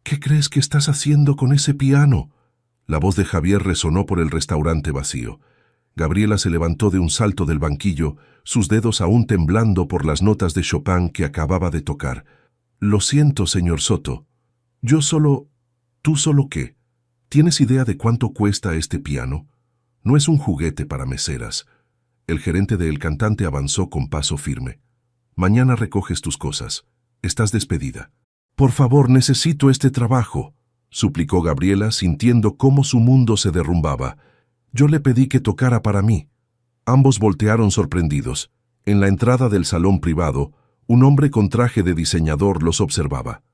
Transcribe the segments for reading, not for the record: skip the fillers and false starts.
¿Qué crees que estás haciendo con ese piano? La voz de Javier resonó por el restaurante vacío. Gabriela se levantó de un salto del banquillo, sus dedos aún temblando por las notas de Chopin que acababa de tocar. Lo siento, señor Soto. Yo solo... ¿Tú solo qué? ¿Tienes idea de cuánto cuesta este piano? No es un juguete para meseras. El gerente de El Cantante avanzó con paso firme. Mañana recoges tus cosas. Estás despedida. Por favor, necesito este trabajo, suplicó Gabriela, sintiendo cómo su mundo se derrumbaba. Yo le pedí que tocara para mí. Ambos voltearon sorprendidos. En la entrada del salón privado, un hombre con traje de diseñador los observaba.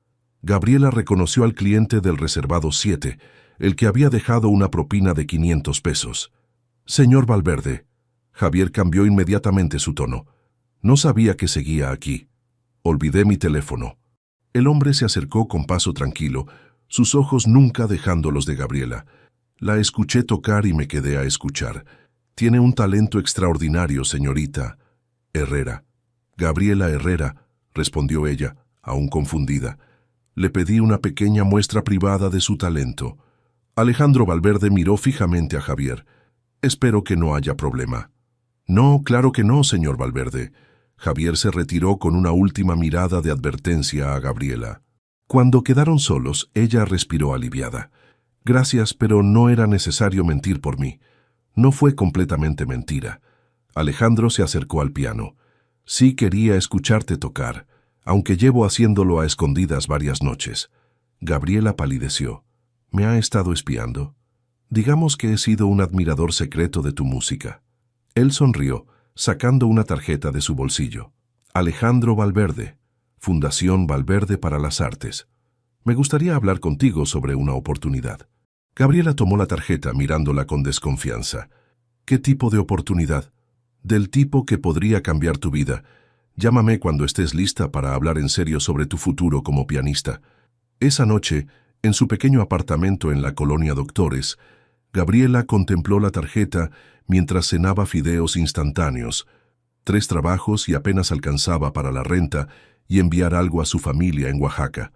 Gabriela reconoció al cliente del reservado 7, el que había dejado una propina de 500 pesos. Señor Valverde. Javier cambió inmediatamente su tono. No sabía que seguía aquí. Olvidé mi teléfono. El hombre se acercó con paso tranquilo, sus ojos nunca dejando los de Gabriela. La escuché tocar y me quedé a escuchar. Tiene un talento extraordinario, señorita Herrera. Gabriela Herrera, respondió ella, aún confundida. Le pedí una pequeña muestra privada de su talento. Alejandro Valverde miró fijamente a Javier. Espero que no haya problema. No, claro que no, señor Valverde. Javier se retiró con una última mirada de advertencia a Gabriela. Cuando quedaron solos, ella respiró aliviada. Gracias, pero no era necesario mentir por mí. No fue completamente mentira. Alejandro se acercó al piano. Sí quería escucharte tocar, aunque llevo haciéndolo a escondidas varias noches. Gabriela palideció. ¿Me ha estado espiando? Digamos que he sido un admirador secreto de tu música. Él sonrió, sacando una tarjeta de su bolsillo. Alejandro Valverde, Fundación Valverde para las Artes. Me gustaría hablar contigo sobre una oportunidad. Gabriela tomó la tarjeta mirándola con desconfianza. ¿Qué tipo de oportunidad? Del tipo que podría cambiar tu vida. Llámame cuando estés lista para hablar en serio sobre tu futuro como pianista. Esa noche, en su pequeño apartamento en la colonia Doctores, Gabriela contempló la tarjeta mientras cenaba fideos instantáneos. 3 trabajos y apenas alcanzaba para la renta y enviar algo a su familia en Oaxaca.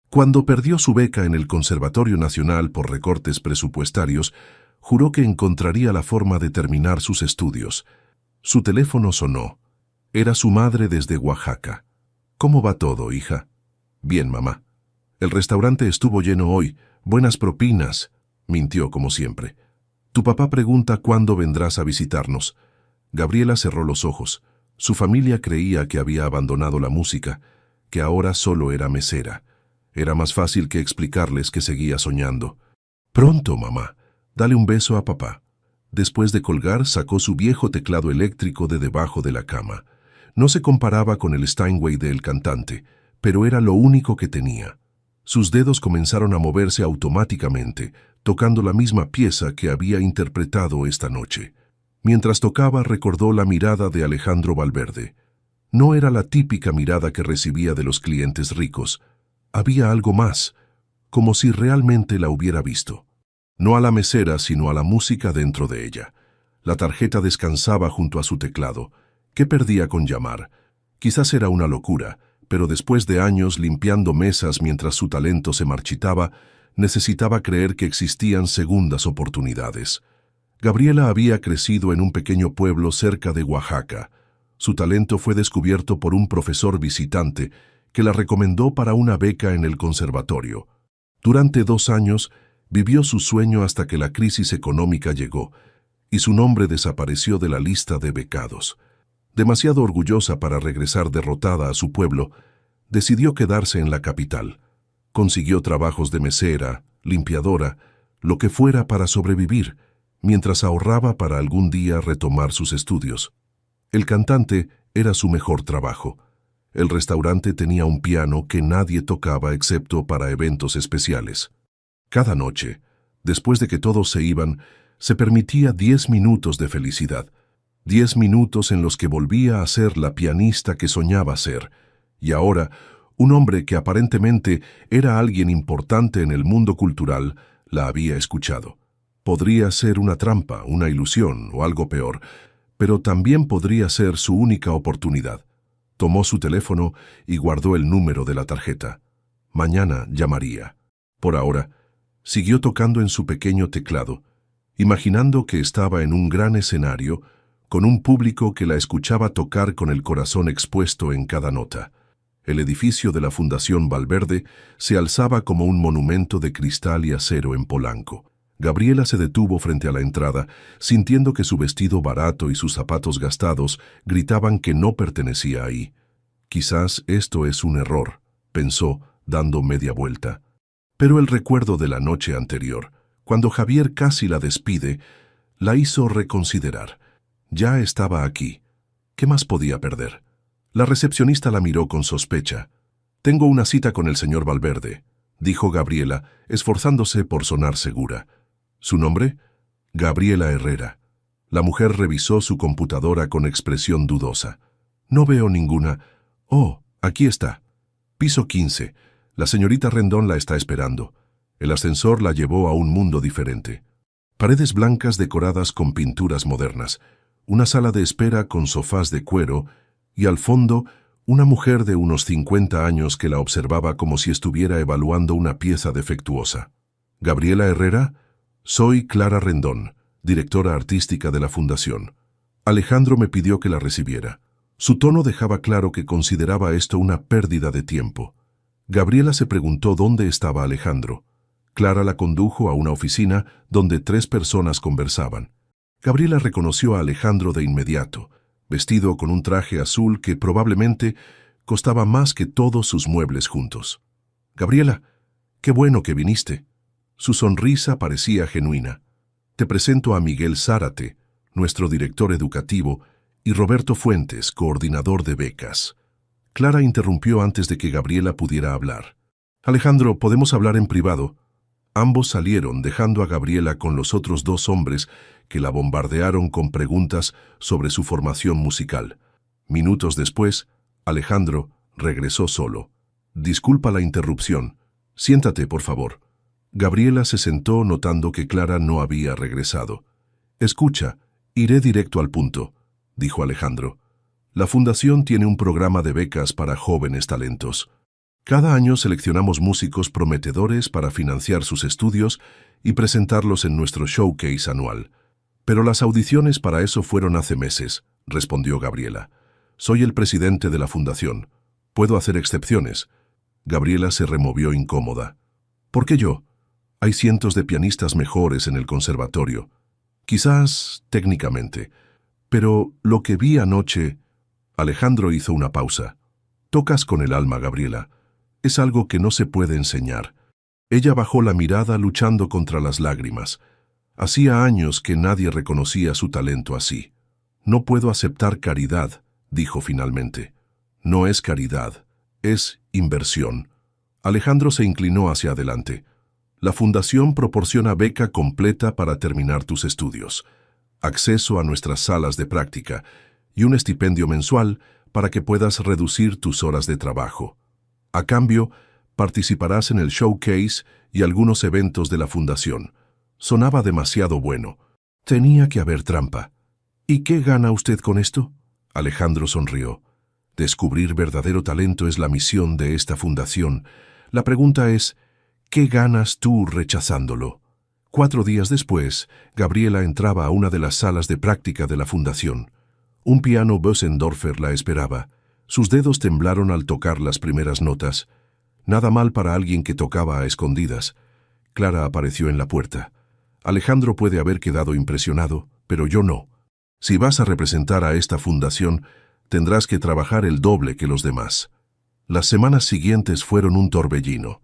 Cuando perdió su beca en el Conservatorio Nacional por recortes presupuestarios, juró que encontraría la forma de terminar sus estudios. Su teléfono sonó. Era su madre desde Oaxaca. ¿Cómo va todo, hija? Bien, mamá. El restaurante estuvo lleno hoy. Buenas propinas. Mintió como siempre. Tu papá pregunta cuándo vendrás a visitarnos. Gabriela cerró los ojos. Su familia creía que había abandonado la música, que ahora solo era mesera. Era más fácil que explicarles que seguía soñando. Pronto, mamá. Dale un beso a papá. Después de colgar, sacó su viejo teclado eléctrico de debajo de la cama. No se comparaba con el Steinway de El Cantante, pero era lo único que tenía. Sus dedos comenzaron a moverse automáticamente, tocando la misma pieza que había interpretado esta noche. Mientras tocaba, recordó la mirada de Alejandro Valverde. No era la típica mirada que recibía de los clientes ricos. Había algo más, como si realmente la hubiera visto. No a la mesera, sino a la música dentro de ella. La tarjeta descansaba junto a su teclado. ¿Qué perdía con llamar? Quizás era una locura, pero después de años limpiando mesas mientras su talento se marchitaba, necesitaba creer que existían segundas oportunidades. Gabriela había crecido en un pequeño pueblo cerca de Oaxaca. Su talento fue descubierto por un profesor visitante que la recomendó para una beca en el conservatorio. Durante 2 años, vivió su sueño hasta que la crisis económica llegó y su nombre desapareció de la lista de becados. Demasiado orgullosa para regresar derrotada a su pueblo, decidió quedarse en la capital. Consiguió trabajos de mesera, limpiadora, lo que fuera para sobrevivir, mientras ahorraba para algún día retomar sus estudios. El Cantante era su mejor trabajo. El restaurante tenía un piano que nadie tocaba excepto para eventos especiales. Cada noche, después de que todos se iban, se permitía 10 minutos de felicidad. 10 minutos en los que volvía a ser la pianista que soñaba ser. Y ahora, un hombre que aparentemente era alguien importante en el mundo cultural, la había escuchado. Podría ser una trampa, una ilusión o algo peor, pero también podría ser su única oportunidad. Tomó su teléfono y guardó el número de la tarjeta. Mañana llamaría. Por ahora, siguió tocando en su pequeño teclado, imaginando que estaba en un gran escenario, con un público que la escuchaba tocar con el corazón expuesto en cada nota. El edificio de la Fundación Valverde se alzaba como un monumento de cristal y acero en Polanco. Gabriela se detuvo frente a la entrada, sintiendo que su vestido barato y sus zapatos gastados gritaban que no pertenecía ahí. Quizás esto es un error, pensó, dando media vuelta. Pero el recuerdo de la noche anterior, cuando Javier casi la despide, la hizo reconsiderar. Ya estaba aquí. ¿Qué más podía perder? La recepcionista la miró con sospecha. «Tengo una cita con el señor Valverde», dijo Gabriela, esforzándose por sonar segura. ¿Su nombre? Gabriela Herrera. La mujer revisó su computadora con expresión dudosa. «No veo ninguna. Oh, aquí está. Piso 15. La señorita Rendón la está esperando». El ascensor la llevó a un mundo diferente. Paredes blancas decoradas con pinturas modernas, una sala de espera con sofás de cuero y al fondo una mujer de unos 50 años que la observaba como si estuviera evaluando una pieza defectuosa. «¿Gabriela Herrera? Soy Clara Rendón, directora artística de la Fundación. Alejandro me pidió que la recibiera». Su tono dejaba claro que consideraba esto una pérdida de tiempo. Gabriela se preguntó dónde estaba Alejandro. Clara la condujo a una oficina donde 3 personas conversaban. Gabriela reconoció a Alejandro de inmediato, vestido con un traje azul que probablemente costaba más que todos sus muebles juntos. «Gabriela, qué bueno que viniste». Su sonrisa parecía genuina. «Te presento a Miguel Zárate, nuestro director educativo, y Roberto Fuentes, coordinador de becas». Clara interrumpió antes de que Gabriela pudiera hablar. «Alejandro, ¿podemos hablar en privado?» Ambos salieron, dejando a Gabriela con los otros 2 hombres que la bombardearon con preguntas sobre su formación musical. Minutos después, Alejandro regresó solo. «Disculpa la interrupción. Siéntate, por favor». Gabriela se sentó notando que Clara no había regresado. «Escucha, iré directo al punto», dijo Alejandro. «La Fundación tiene un programa de becas para jóvenes talentos. Cada año seleccionamos músicos prometedores para financiar sus estudios y presentarlos en nuestro showcase anual. Pero las audiciones para eso fueron hace meses», respondió Gabriela. «Soy el presidente de la Fundación. Puedo hacer excepciones». Gabriela se removió incómoda. «¿Por qué yo? Hay cientos de pianistas mejores en el conservatorio. Quizás técnicamente. Pero lo que vi anoche...» Alejandro hizo una pausa. «Tocas con el alma, Gabriela. Es algo que no se puede enseñar». Ella bajó la mirada luchando contra las lágrimas. Hacía años que nadie reconocía su talento así. «No puedo aceptar caridad», dijo finalmente. «No es caridad, es inversión». Alejandro se inclinó hacia adelante. «La Fundación proporciona beca completa para terminar tus estudios, acceso a nuestras salas de práctica y un estipendio mensual para que puedas reducir tus horas de trabajo. A cambio, participarás en el showcase y algunos eventos de la Fundación». Sonaba demasiado bueno. Tenía que haber trampa. «¿Y qué gana usted con esto?». Alejandro sonrió. «Descubrir verdadero talento es la misión de esta fundación. La pregunta es, ¿qué ganas tú rechazándolo?». 4 días después, Gabriela entraba a una de las salas de práctica de la Fundación. Un piano Bösendorfer la esperaba. Sus dedos temblaron al tocar las primeras notas. Nada mal para alguien que tocaba a escondidas. Clara apareció en la puerta. «Alejandro puede haber quedado impresionado, pero yo no. Si vas a representar a esta fundación, tendrás que trabajar el doble que los demás». Las semanas siguientes fueron un torbellino.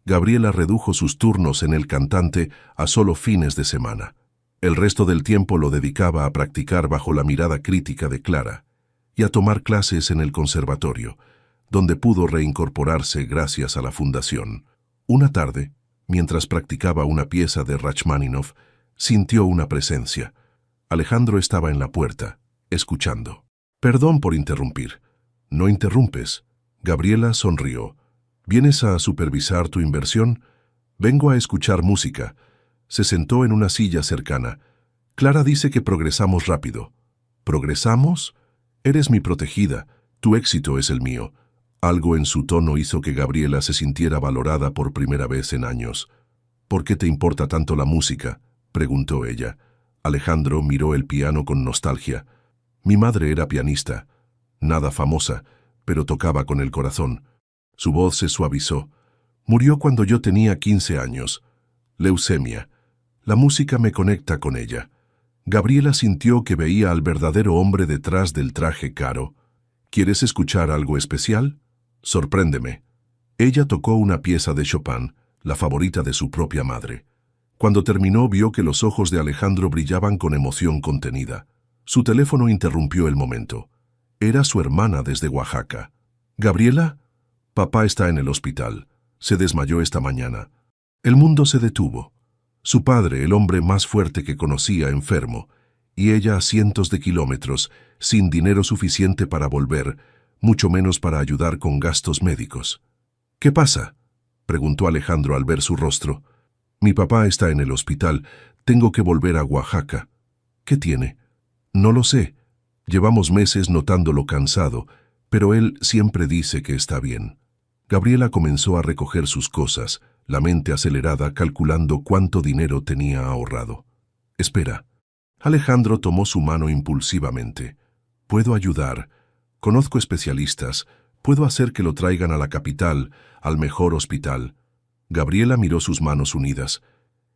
Gabriela redujo sus turnos en el cantante a solo fines de semana. El resto del tiempo lo dedicaba a practicar bajo la mirada crítica de Clara y a tomar clases en el conservatorio, donde pudo reincorporarse gracias a la Fundación. Una tarde, mientras practicaba una pieza de Rachmaninoff, sintió una presencia. Alejandro estaba en la puerta, escuchando. «Perdón por interrumpir». «No interrumpes». Gabriela sonrió. «¿Vienes a supervisar tu inversión?». «Vengo a escuchar música». Se sentó en una silla cercana. «Clara dice que progresamos rápido». «¿Progresamos? Eres mi protegida. Tu éxito es el mío». Algo en su tono hizo que Gabriela se sintiera valorada por primera vez en años. «¿Por qué te importa tanto la música?», preguntó ella. Alejandro miró el piano con nostalgia. «Mi madre era pianista. Nada famosa, pero tocaba con el corazón». Su voz se suavizó. «Murió cuando yo tenía 15 años. Leucemia. La música me conecta con ella». Gabriela sintió que veía al verdadero hombre detrás del traje caro. «¿Quieres escuchar algo especial? Sorpréndeme». Ella tocó una pieza de Chopin, la favorita de su propia madre. Cuando terminó, vio que los ojos de Alejandro brillaban con emoción contenida. Su teléfono interrumpió el momento. Era su hermana desde Oaxaca. «¿Gabriela? Papá está en el hospital. Se desmayó esta mañana». El mundo se detuvo. Su padre, el hombre más fuerte que conocía, enfermo, y ella a cientos de kilómetros, sin dinero suficiente para volver, mucho menos para ayudar con gastos médicos. «¿Qué pasa?», preguntó Alejandro al ver su rostro. «Mi papá está en el hospital. Tengo que volver a Oaxaca». «¿Qué tiene?». «No lo sé. Llevamos meses notándolo cansado, pero él siempre dice que está bien». Gabriela comenzó a recoger sus cosas, la mente acelerada, calculando cuánto dinero tenía ahorrado. «Espera». Alejandro tomó su mano impulsivamente. «Puedo ayudar. Conozco especialistas. Puedo hacer que lo traigan a la capital, al mejor hospital». Gabriela miró sus manos unidas.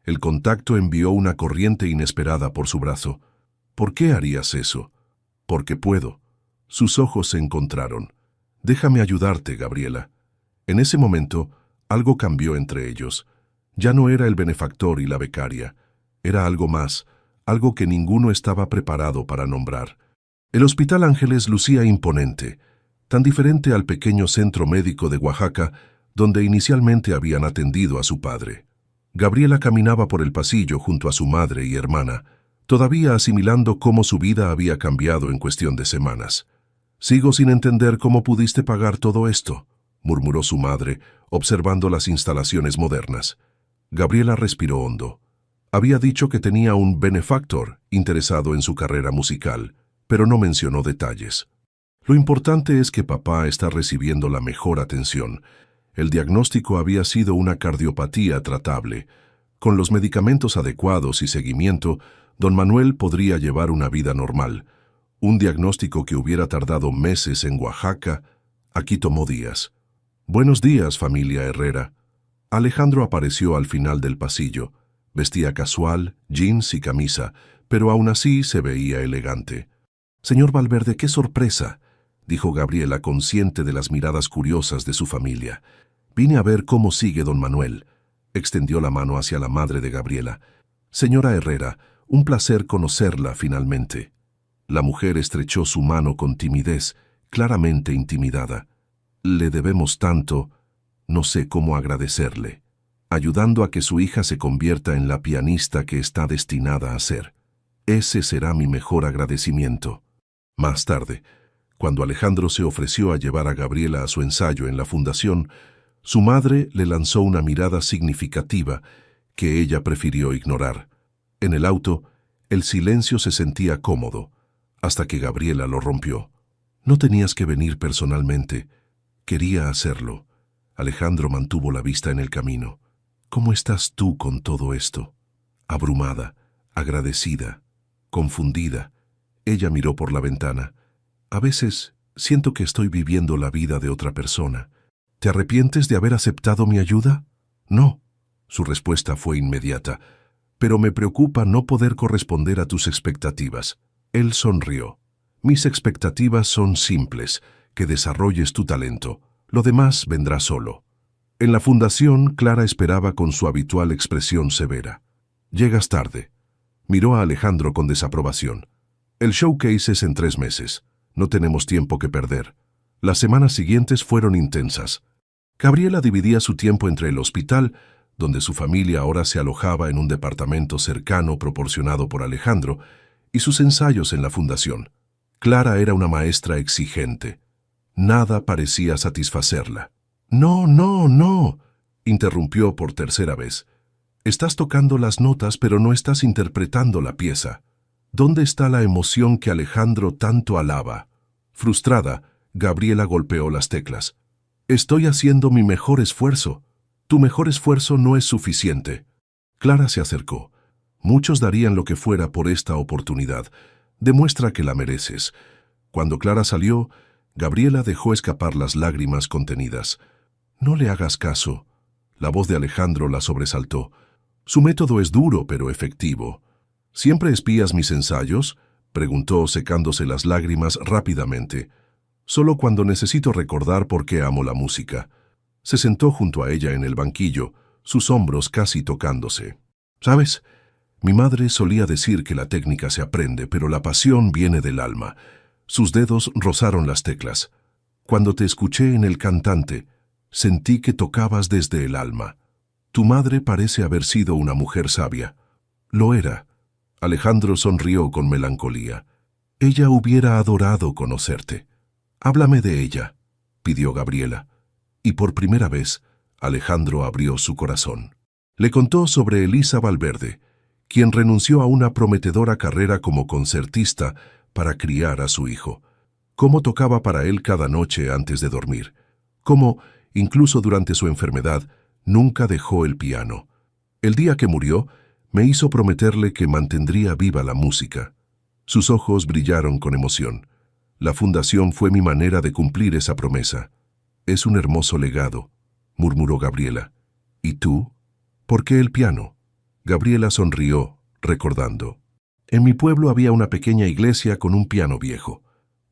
El contacto envió una corriente inesperada por su brazo. «¿Por qué harías eso?». «Porque puedo». Sus ojos se encontraron. «Déjame ayudarte, Gabriela». En ese momento, algo cambió entre ellos. Ya no era el benefactor y la becaria. Era algo más, algo que ninguno estaba preparado para nombrar. El Hospital Ángeles lucía imponente, tan diferente al pequeño centro médico de Oaxaca, donde inicialmente habían atendido a su padre. Gabriela caminaba por el pasillo junto a su madre y hermana, todavía asimilando cómo su vida había cambiado en cuestión de semanas. «Sigo sin entender cómo pudiste pagar todo esto», murmuró su madre, observando las instalaciones modernas. Gabriela respiró hondo. Había dicho que tenía un benefactor interesado en su carrera musical, pero no mencionó detalles. «Lo importante es que papá está recibiendo la mejor atención. El diagnóstico había sido una cardiopatía tratable. Con los medicamentos adecuados y seguimiento, don Manuel podría llevar una vida normal. Un diagnóstico que hubiera tardado meses en Oaxaca, aquí tomó días». «Buenos días, familia Herrera». Alejandro apareció al final del pasillo. Vestía casual, jeans y camisa, pero aún así se veía elegante. «Señor Valverde, qué sorpresa», dijo Gabriela, consciente de las miradas curiosas de su familia. «Vine a ver cómo sigue don Manuel». Extendió la mano hacia la madre de Gabriela. «Señora Herrera, un placer conocerla finalmente». La mujer estrechó su mano con timidez, claramente intimidada. «Le debemos tanto, no sé cómo agradecerle, ayudando a que su hija se convierta en la pianista que está destinada a ser. Ese será mi mejor agradecimiento». Más tarde, cuando Alejandro se ofreció a llevar a Gabriela a su ensayo en la fundación, su madre le lanzó una mirada significativa que ella prefirió ignorar. En el auto, el silencio se sentía cómodo, hasta que Gabriela lo rompió. «No tenías que venir personalmente. Quería hacerlo». Alejandro mantuvo la vista en el camino. «¿Cómo estás tú con todo esto?». Abrumada, agradecida, confundida. Ella miró por la ventana. «A veces siento que estoy viviendo la vida de otra persona». «¿Te arrepientes de haber aceptado mi ayuda?». «No». Su respuesta fue inmediata. «Pero me preocupa no poder corresponder a tus expectativas». Él sonrió. «Mis expectativas son simples, que desarrolles tu talento. Lo demás vendrá solo». En la fundación, Clara esperaba con su habitual expresión severa. «Llegas tarde». Miró a Alejandro con desaprobación. «El showcase es en 3 meses. No tenemos tiempo que perder». Las semanas siguientes fueron intensas. Gabriela dividía su tiempo entre el hospital, donde su familia ahora se alojaba en un departamento cercano proporcionado por Alejandro, y sus ensayos en la fundación. Clara era una maestra exigente. Nada parecía satisfacerla. «No, no, no», interrumpió por tercera vez. «Estás tocando las notas, pero no estás interpretando la pieza. ¿Dónde está la emoción que Alejandro tanto alaba?». Frustrada, Gabriela golpeó las teclas. Estoy haciendo mi mejor esfuerzo. Tu mejor esfuerzo no es suficiente. Clara se acercó. Muchos darían lo que fuera por esta oportunidad. Demuestra que la mereces. Cuando Clara salió, Gabriela dejó escapar las lágrimas contenidas. No le hagas caso. La voz de Alejandro la sobresaltó. Su método es duro pero efectivo. ¿Siempre espías mis ensayos?, preguntó secándose las lágrimas rápidamente. Solo cuando necesito recordar por qué amo la música. Se sentó junto a ella en el banquillo, sus hombros casi tocándose. ¿Sabes? Mi madre solía decir que la técnica se aprende, pero la pasión viene del alma. Sus dedos rozaron las teclas. Cuando te escuché en El Cantante, sentí que tocabas desde el alma. Tu madre parece haber sido una mujer sabia. Lo era. Alejandro sonrió con melancolía. Ella hubiera adorado conocerte. Háblame de ella, pidió Gabriela. Y por primera vez, Alejandro abrió su corazón. Le contó sobre Elisa Valverde, quien renunció a una prometedora carrera como concertista para criar a su hijo. Cómo tocaba para él cada noche antes de dormir. Cómo, incluso durante su enfermedad, nunca dejó el piano. El día que murió, me hizo prometerle que mantendría viva la música. Sus ojos brillaron con emoción. La fundación fue mi manera de cumplir esa promesa. Es un hermoso legado, murmuró Gabriela. ¿Y tú? ¿Por qué el piano? Gabriela sonrió, recordando. En mi pueblo había una pequeña iglesia con un piano viejo.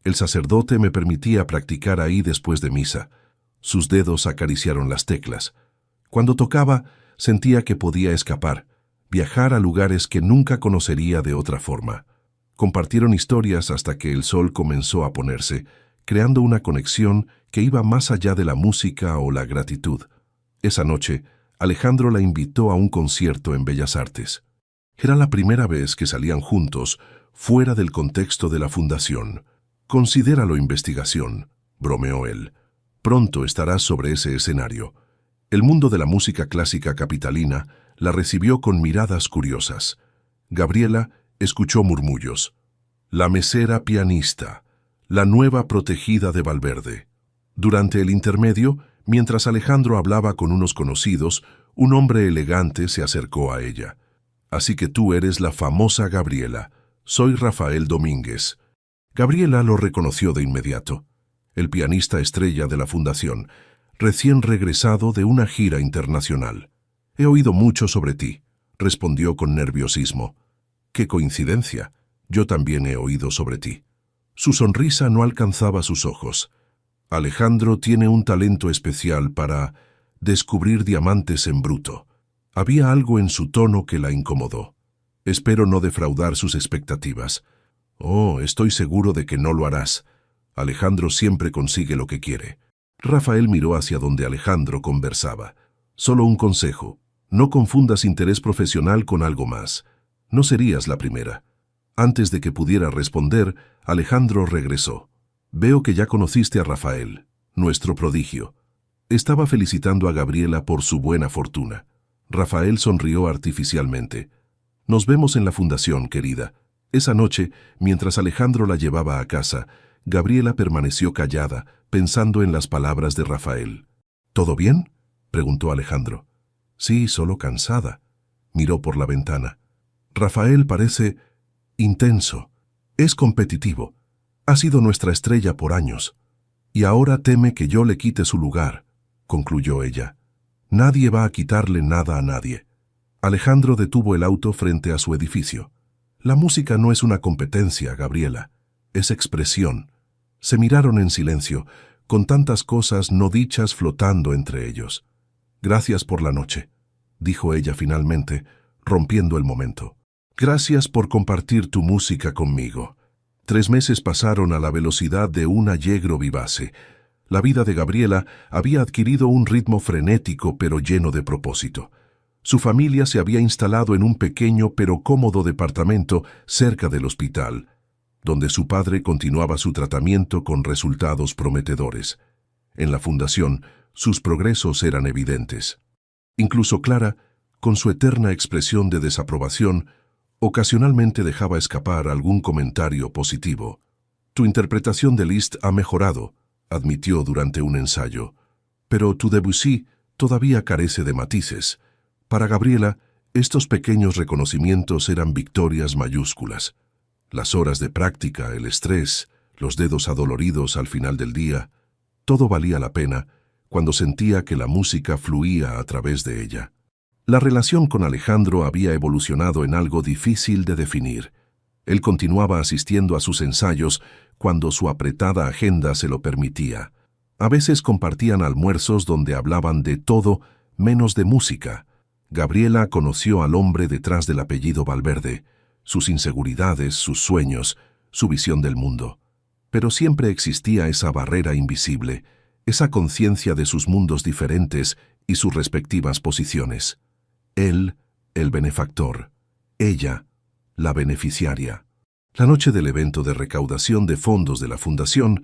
El sacerdote me permitía practicar ahí después de misa. Sus dedos acariciaron las teclas. Cuando tocaba, sentía que podía escapar, viajar a lugares que nunca conocería de otra forma. Compartieron historias hasta que el sol comenzó a ponerse, creando una conexión que iba más allá de la música o la gratitud. Esa noche, Alejandro la invitó a un concierto en Bellas Artes. Era la primera vez que salían juntos, fuera del contexto de la fundación. Considéralo investigación, bromeó él. Pronto estarás sobre ese escenario. El mundo de la música clásica capitalina la recibió con miradas curiosas. Gabriela escuchó murmullos. La mesera pianista, la nueva protegida de Valverde. Durante el intermedio, mientras Alejandro hablaba con unos conocidos, un hombre elegante se acercó a ella. Así que tú eres la famosa Gabriela. Soy Rafael Domínguez. Gabriela lo reconoció de inmediato. El pianista estrella de la fundación, recién regresado de una gira internacional. He oído mucho sobre ti, respondió con nerviosismo. ¡Qué coincidencia! Yo también he oído sobre ti. Su sonrisa no alcanzaba sus ojos. Alejandro tiene un talento especial para descubrir diamantes en bruto. Había algo en su tono que la incomodó. Espero no defraudar sus expectativas. Oh, estoy seguro de que no lo harás. Alejandro siempre consigue lo que quiere. Rafael miró hacia donde Alejandro conversaba. Solo un consejo. No confundas interés profesional con algo más. No serías la primera. Antes de que pudiera responder, Alejandro regresó. Veo que ya conociste a Rafael, nuestro prodigio. Estaba felicitando a Gabriela por su buena fortuna. Rafael sonrió artificialmente. Nos vemos en la fundación, querida. Esa noche, mientras Alejandro la llevaba a casa, Gabriela permaneció callada, pensando en las palabras de Rafael. ¿Todo bien?, preguntó Alejandro. Sí, solo cansada. Miró por la ventana. Rafael parece intenso. Es competitivo. Ha sido nuestra estrella por años. Y ahora teme que yo le quite su lugar, concluyó ella. Nadie va a quitarle nada a nadie. Alejandro detuvo el auto frente a su edificio. La música no es una competencia, Gabriela. Es expresión. Se miraron en silencio, con tantas cosas no dichas flotando entre ellos. Gracias por la noche, dijo ella finalmente, rompiendo el momento. Gracias por compartir tu música conmigo. 3 meses pasaron a la velocidad de un allegro vivace. La vida de Gabriela había adquirido un ritmo frenético pero lleno de propósito. Su familia se había instalado en un pequeño pero cómodo departamento cerca del hospital, donde su padre continuaba su tratamiento con resultados prometedores. En la fundación, sus progresos eran evidentes. Incluso Clara, con su eterna expresión de desaprobación, ocasionalmente dejaba escapar algún comentario positivo. Tu interpretación de Liszt ha mejorado, admitió durante un ensayo. Pero tu Debussy todavía carece de matices. Para Gabriela, estos pequeños reconocimientos eran victorias mayúsculas. Las horas de práctica, el estrés, los dedos adoloridos al final del día, todo valía la pena cuando sentía que la música fluía a través de ella. La relación con Alejandro había evolucionado en algo difícil de definir. Él continuaba asistiendo a sus ensayos cuando su apretada agenda se lo permitía. A veces compartían almuerzos donde hablaban de todo menos de música. Gabriela conoció al hombre detrás del apellido Valverde, sus inseguridades, sus sueños, su visión del mundo. Pero siempre existía esa barrera invisible, esa conciencia de sus mundos diferentes y sus respectivas posiciones. Él, el benefactor; ella, la beneficiaria. La noche del evento de recaudación de fondos de la fundación,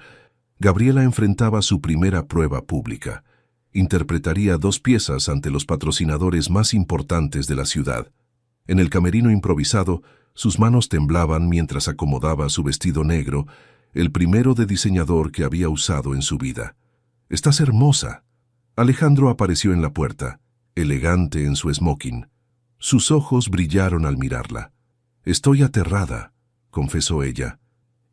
Gabriela enfrentaba su primera prueba pública. Interpretaría 2 piezas ante los patrocinadores más importantes de la ciudad. En el camerino improvisado, sus manos temblaban mientras acomodaba su vestido negro, el primero de diseñador que había usado en su vida. «Estás hermosa». Alejandro apareció en la puerta, elegante en su smoking. Sus ojos brillaron al mirarla. «Estoy aterrada», confesó ella.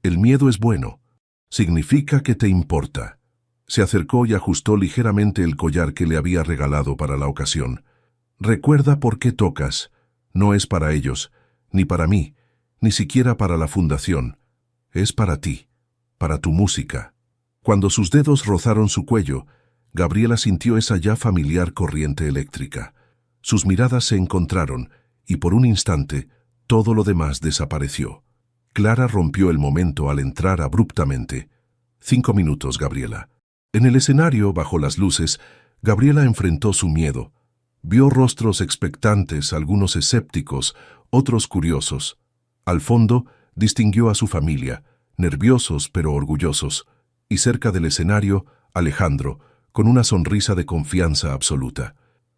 «El miedo es bueno. Significa que te importa». Se acercó y ajustó ligeramente el collar que le había regalado para la ocasión. «Recuerda por qué tocas. No es para ellos, ni para mí, ni siquiera para la fundación. Es para ti, para tu música». Cuando sus dedos rozaron su cuello, Gabriela sintió esa ya familiar corriente eléctrica. Sus miradas se encontraron y por un instante todo lo demás desapareció. Clara rompió el momento al entrar abruptamente. 5 minutos, Gabriela. En el escenario, bajo las luces, Gabriela enfrentó su miedo. Vio rostros expectantes, algunos escépticos, otros curiosos. Al fondo, distinguió a su familia, nerviosos pero orgullosos. Y cerca del escenario, Alejandro, con una sonrisa de confianza absoluta.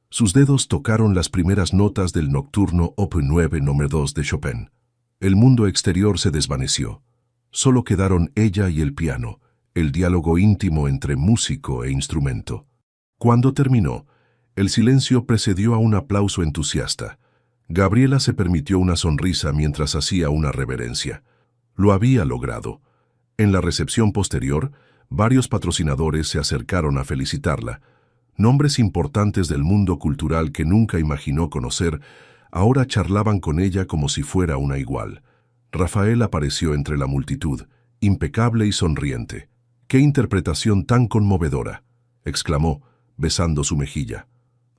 Sus dedos tocaron las primeras notas del Nocturno Op. 9 No. 2 de Chopin. El mundo exterior se desvaneció. Solo quedaron ella y el piano, el diálogo íntimo entre músico e instrumento. Cuando terminó, el silencio precedió a un aplauso entusiasta. Gabriela se permitió una sonrisa mientras hacía una reverencia. Lo había logrado. En la recepción posterior, varios patrocinadores se acercaron a felicitarla. Nombres importantes del mundo cultural que nunca imaginó conocer, ahora charlaban con ella como si fuera una igual. Rafael apareció entre la multitud, impecable y sonriente. «¡Qué interpretación tan conmovedora!», exclamó, besando su mejilla.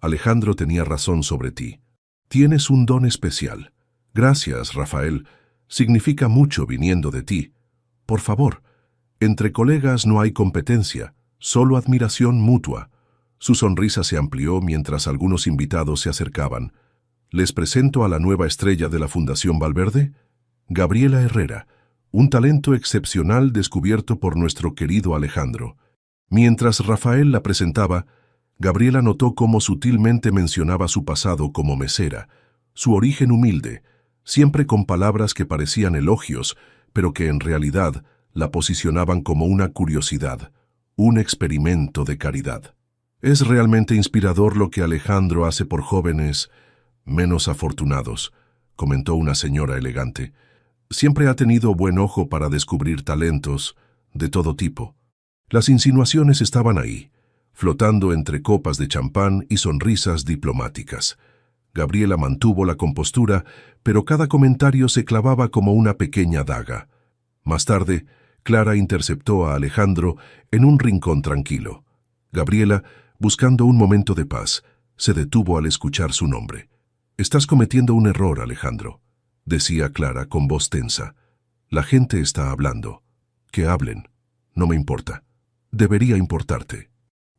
«Alejandro tenía razón sobre ti. Tienes un don especial». «Gracias, Rafael. Significa mucho viniendo de ti. Por favor, entre colegas no hay competencia, solo admiración mutua». Su sonrisa se amplió mientras algunos invitados se acercaban. «Les presento a la nueva estrella de la Fundación Valverde, Gabriela Herrera, un talento excepcional descubierto por nuestro querido Alejandro». Mientras Rafael la presentaba, Gabriela notó cómo sutilmente mencionaba su pasado como mesera, su origen humilde, siempre con palabras que parecían elogios, pero que en realidad la posicionaban como una curiosidad, un experimento de caridad. «Es realmente inspirador lo que Alejandro hace por jóvenes menos afortunados», comentó una señora elegante. «Siempre ha tenido buen ojo para descubrir talentos de todo tipo». Las insinuaciones estaban ahí, flotando entre copas de champán y sonrisas diplomáticas. Gabriela mantuvo la compostura, pero cada comentario se clavaba como una pequeña daga. Más tarde, Clara interceptó a Alejandro en un rincón tranquilo. Gabriela, buscando un momento de paz, se detuvo al escuchar su nombre. «Estás cometiendo un error, Alejandro», decía Clara con voz tensa. «La gente está hablando. Que hablen. No me importa. Debería importarte.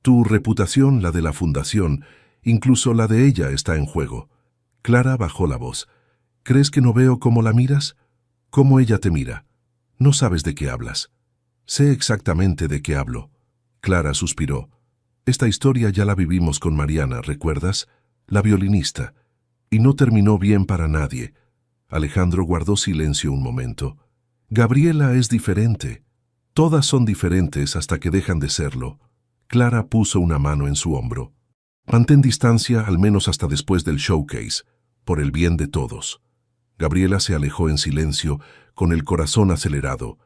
Tu reputación, la de la fundación, incluso la de ella está en juego». Clara bajó la voz. «¿Crees que no veo cómo la miras? ¿Cómo ella te mira? No sabes de qué hablas». «Sé exactamente de qué hablo». Clara suspiró. «Esta historia ya la vivimos con Mariana, ¿recuerdas? La violinista. Y no terminó bien para nadie». Alejandro guardó silencio un momento. «Gabriela es diferente. Todas son diferentes hasta que dejan de serlo». Clara puso una mano en su hombro. Mantén distancia al menos hasta después del showcase, por el bien de todos. Gabriela se alejó en silencio, con el corazón acelerado.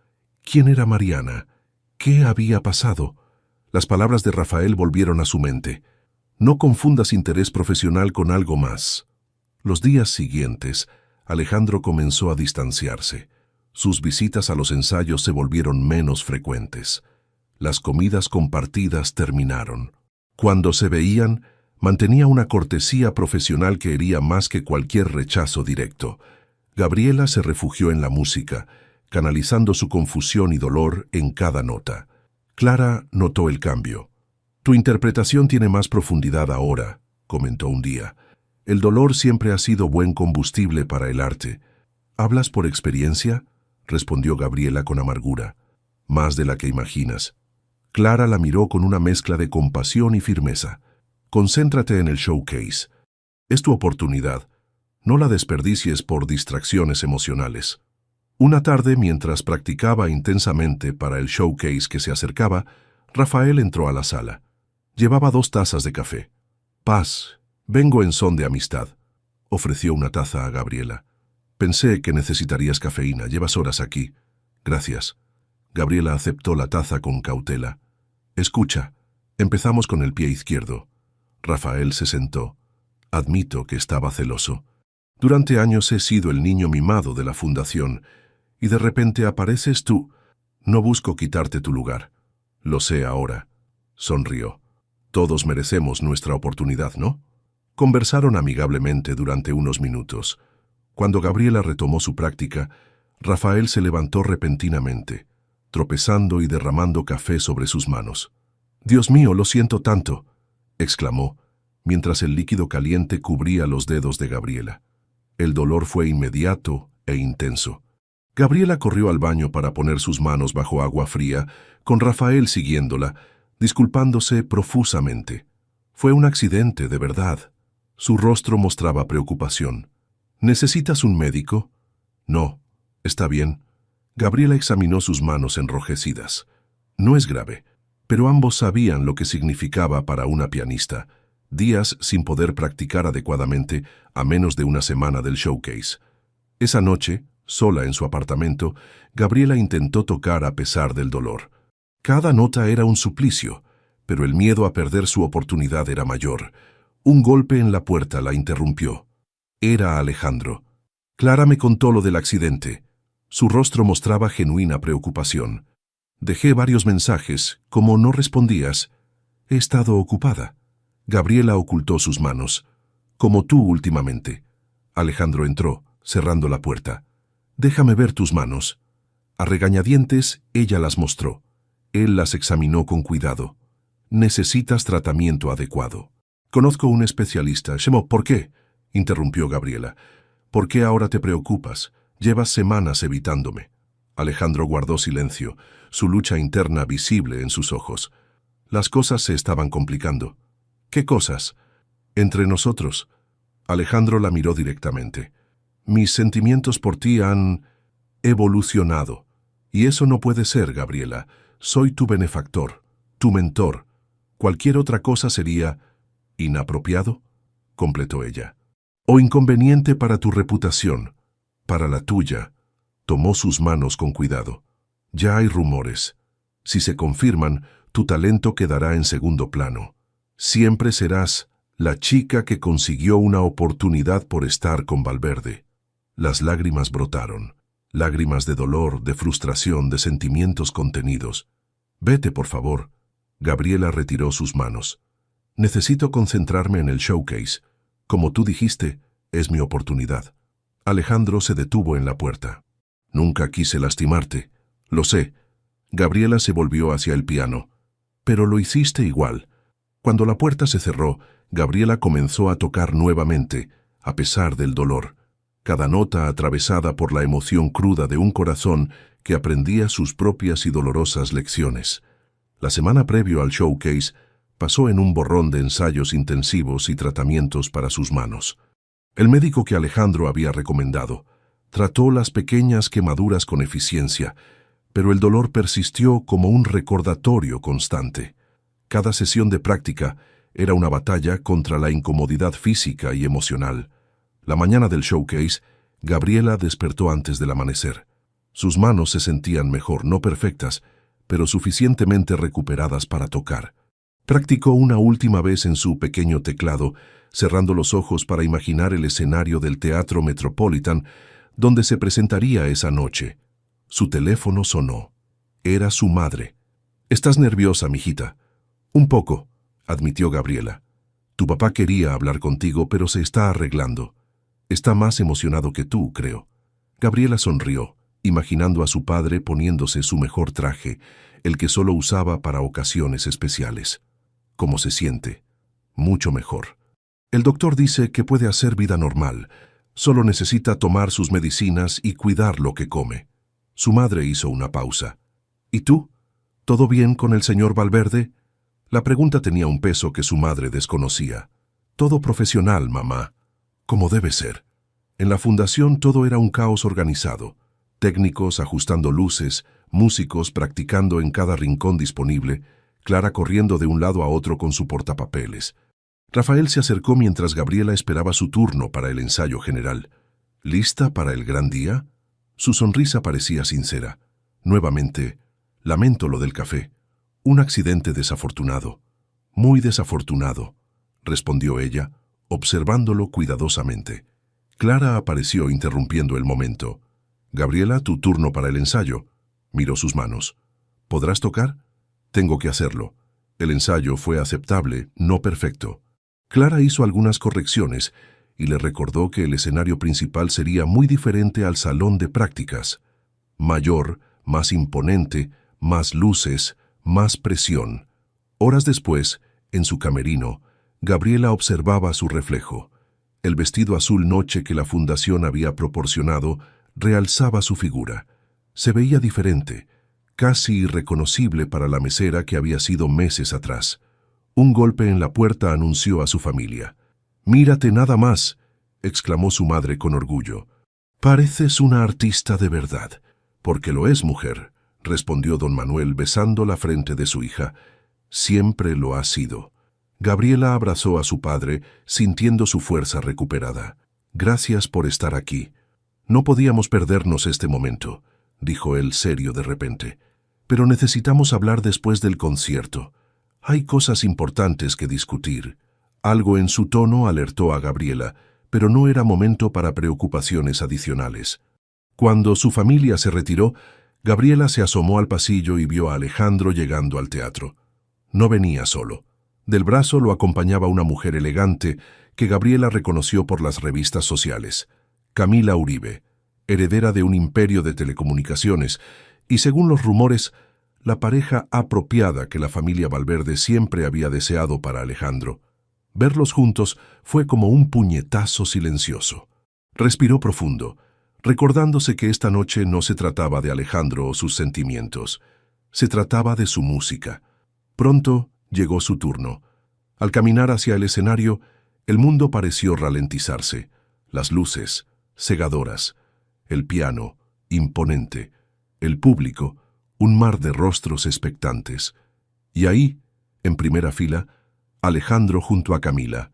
¿Quién era Mariana? ¿Qué había pasado? Las palabras de Rafael volvieron a su mente. No confundas interés profesional con algo más. Los días siguientes, Alejandro comenzó a distanciarse. Sus visitas a los ensayos se volvieron menos frecuentes. Las comidas compartidas terminaron. Cuando se veían, mantenía una cortesía profesional que hería más que cualquier rechazo directo. Gabriela se refugió en la música, canalizando su confusión y dolor en cada nota. Clara notó el cambio. Tu interpretación tiene más profundidad ahora, comentó un día. El dolor siempre ha sido buen combustible para el arte. ¿Hablas por experiencia?, respondió Gabriela con amargura. Más de la que imaginas. Clara la miró con una mezcla de compasión y firmeza. Concéntrate en el showcase. Es tu oportunidad. No la desperdicies por distracciones emocionales. Una tarde, mientras practicaba intensamente para el showcase que se acercaba, Rafael entró a la sala. Llevaba 2 tazas de café. Paz, vengo en son de amistad. Ofreció una taza a Gabriela. Pensé que necesitarías cafeína. Llevas horas aquí. Gracias. Gabriela aceptó la taza con cautela. Escucha, empezamos con el pie izquierdo. Rafael se sentó. Admito que estaba celoso. Durante años he sido el niño mimado de la fundación, y de repente apareces tú. No busco quitarte tu lugar. Lo sé ahora. Sonrió. Todos merecemos nuestra oportunidad, ¿no? Conversaron amigablemente durante unos minutos. Cuando Gabriela retomó su práctica, Rafael se levantó repentinamente, tropezando y derramando café sobre sus manos. «Dios mío, lo siento tanto», exclamó, mientras el líquido caliente cubría los dedos de Gabriela. El dolor fue inmediato e intenso. Gabriela corrió al baño para poner sus manos bajo agua fría, con Rafael siguiéndola, disculpándose profusamente. Fue un accidente, de verdad. Su rostro mostraba preocupación. ¿Necesitas un médico? No, está bien. Gabriela examinó sus manos enrojecidas. No es grave, pero ambos sabían lo que significaba para una pianista. Días sin poder practicar adecuadamente a menos de una semana del showcase. Esa noche, sola en su apartamento, Gabriela intentó tocar a pesar del dolor. Cada nota era un suplicio, pero el miedo a perder su oportunidad era mayor. Un golpe en la puerta la interrumpió. Era Alejandro. Clara me contó lo del accidente. Su rostro mostraba genuina preocupación. Dejé varios mensajes. Como no respondías, he estado ocupada. Gabriela ocultó sus manos. Como tú últimamente. Alejandro entró, cerrando la puerta. Déjame ver tus manos. A regañadientes, ella las mostró. Él las examinó con cuidado. Necesitas tratamiento adecuado. Conozco un especialista. Shemo, ¿por qué?, interrumpió Gabriela. ¿Por qué ahora te preocupas? Llevas semanas evitándome. Alejandro guardó silencio, su lucha interna visible en sus ojos. Las cosas se estaban complicando. ¿Qué cosas? Entre nosotros. Alejandro la miró directamente. Mis sentimientos por ti han evolucionado. Y eso no puede ser, Gabriela. Soy tu benefactor, tu mentor. Cualquier otra cosa sería inapropiado, completó ella. O inconveniente para tu reputación, para la tuya. Tomó sus manos con cuidado. Ya hay rumores. Si se confirman, tu talento quedará en segundo plano. Siempre serás la chica que consiguió una oportunidad por estar con Valverde. Las lágrimas brotaron. Lágrimas de dolor, de frustración, de sentimientos contenidos. Vete, por favor. Gabriela retiró sus manos. Necesito concentrarme en el showcase. Como tú dijiste, es mi oportunidad. Alejandro se detuvo en la puerta. Nunca quise lastimarte. Lo sé. Gabriela se volvió hacia el piano. Pero lo hiciste igual. Cuando la puerta se cerró, Gabriela comenzó a tocar nuevamente, a pesar del dolor. Cada nota atravesada por la emoción cruda de un corazón que aprendía sus propias y dolorosas lecciones. La semana previo al showcase pasó en un borrón de ensayos intensivos y tratamientos para sus manos. El médico que Alejandro había recomendado trató las pequeñas quemaduras con eficiencia, pero el dolor persistió como un recordatorio constante. Cada sesión de práctica era una batalla contra la incomodidad física y emocional. La mañana del showcase, Gabriela despertó antes del amanecer. Sus manos se sentían mejor, no perfectas, pero suficientemente recuperadas para tocar. Practicó una última vez en su pequeño teclado, cerrando los ojos para imaginar el escenario del Teatro Metropolitan, donde se presentaría esa noche. Su teléfono sonó. Era su madre. «¿Estás nerviosa, mijita?» «Un poco», admitió Gabriela. «Tu papá quería hablar contigo, pero se está arreglando. Está más emocionado que tú, creo». Gabriela sonrió, imaginando a su padre poniéndose su mejor traje, el que solo usaba para ocasiones especiales. ¿Cómo se siente? Mucho mejor. El doctor dice que puede hacer vida normal, solo necesita tomar sus medicinas y cuidar lo que come. Su madre hizo una pausa. ¿Y tú? ¿Todo bien con el señor Valverde? La pregunta tenía un peso que su madre desconocía. Todo profesional, mamá. Como debe ser. En la fundación todo era un caos organizado. Técnicos ajustando luces, músicos practicando en cada rincón disponible, Clara corriendo de un lado a otro con su portapapeles. Rafael se acercó mientras Gabriela esperaba su turno para el ensayo general. ¿Lista para el gran día? Su sonrisa parecía sincera. Nuevamente, lamento lo del café. Un accidente desafortunado. Muy desafortunado, respondió ella, observándolo cuidadosamente. Clara apareció interrumpiendo el momento. Gabriela, tu turno para el ensayo. Miró sus manos. ¿Podrás tocar? Tengo que hacerlo. El ensayo fue aceptable, no perfecto. Clara hizo algunas correcciones y le recordó que el escenario principal sería muy diferente al salón de prácticas. Mayor, más imponente, más luces, más presión. Horas después, en su camerino, Gabriela observaba su reflejo. El vestido azul noche que la fundación había proporcionado realzaba su figura. Se veía diferente, casi irreconocible para la mesera que había sido meses atrás. Un golpe en la puerta anunció a su familia. «Mírate nada más», exclamó su madre con orgullo. «Pareces una artista de verdad». «Porque lo es, mujer», respondió don Manuel besando la frente de su hija. «Siempre lo ha sido». Gabriela abrazó a su padre, sintiendo su fuerza recuperada. «Gracias por estar aquí. No podíamos perdernos este momento», dijo él serio de repente. «Pero necesitamos hablar después del concierto. Hay cosas importantes que discutir». Algo en su tono alertó a Gabriela, pero no era momento para preocupaciones adicionales. Cuando su familia se retiró, Gabriela se asomó al pasillo y vio a Alejandro llegando al teatro. No venía solo. Del brazo lo acompañaba una mujer elegante que Gabriela reconoció por las revistas sociales. Camila Uribe, heredera de un imperio de telecomunicaciones, y según los rumores, la pareja apropiada que la familia Valverde siempre había deseado para Alejandro. Verlos juntos fue como un puñetazo silencioso. Respiró profundo, recordándose que esta noche no se trataba de Alejandro o sus sentimientos. Se trataba de su música. Pronto llegó su turno. Al caminar hacia el escenario, el mundo pareció ralentizarse. Las luces, cegadoras. El piano, imponente. El público, un mar de rostros expectantes. Y ahí, en primera fila, Alejandro junto a Camila.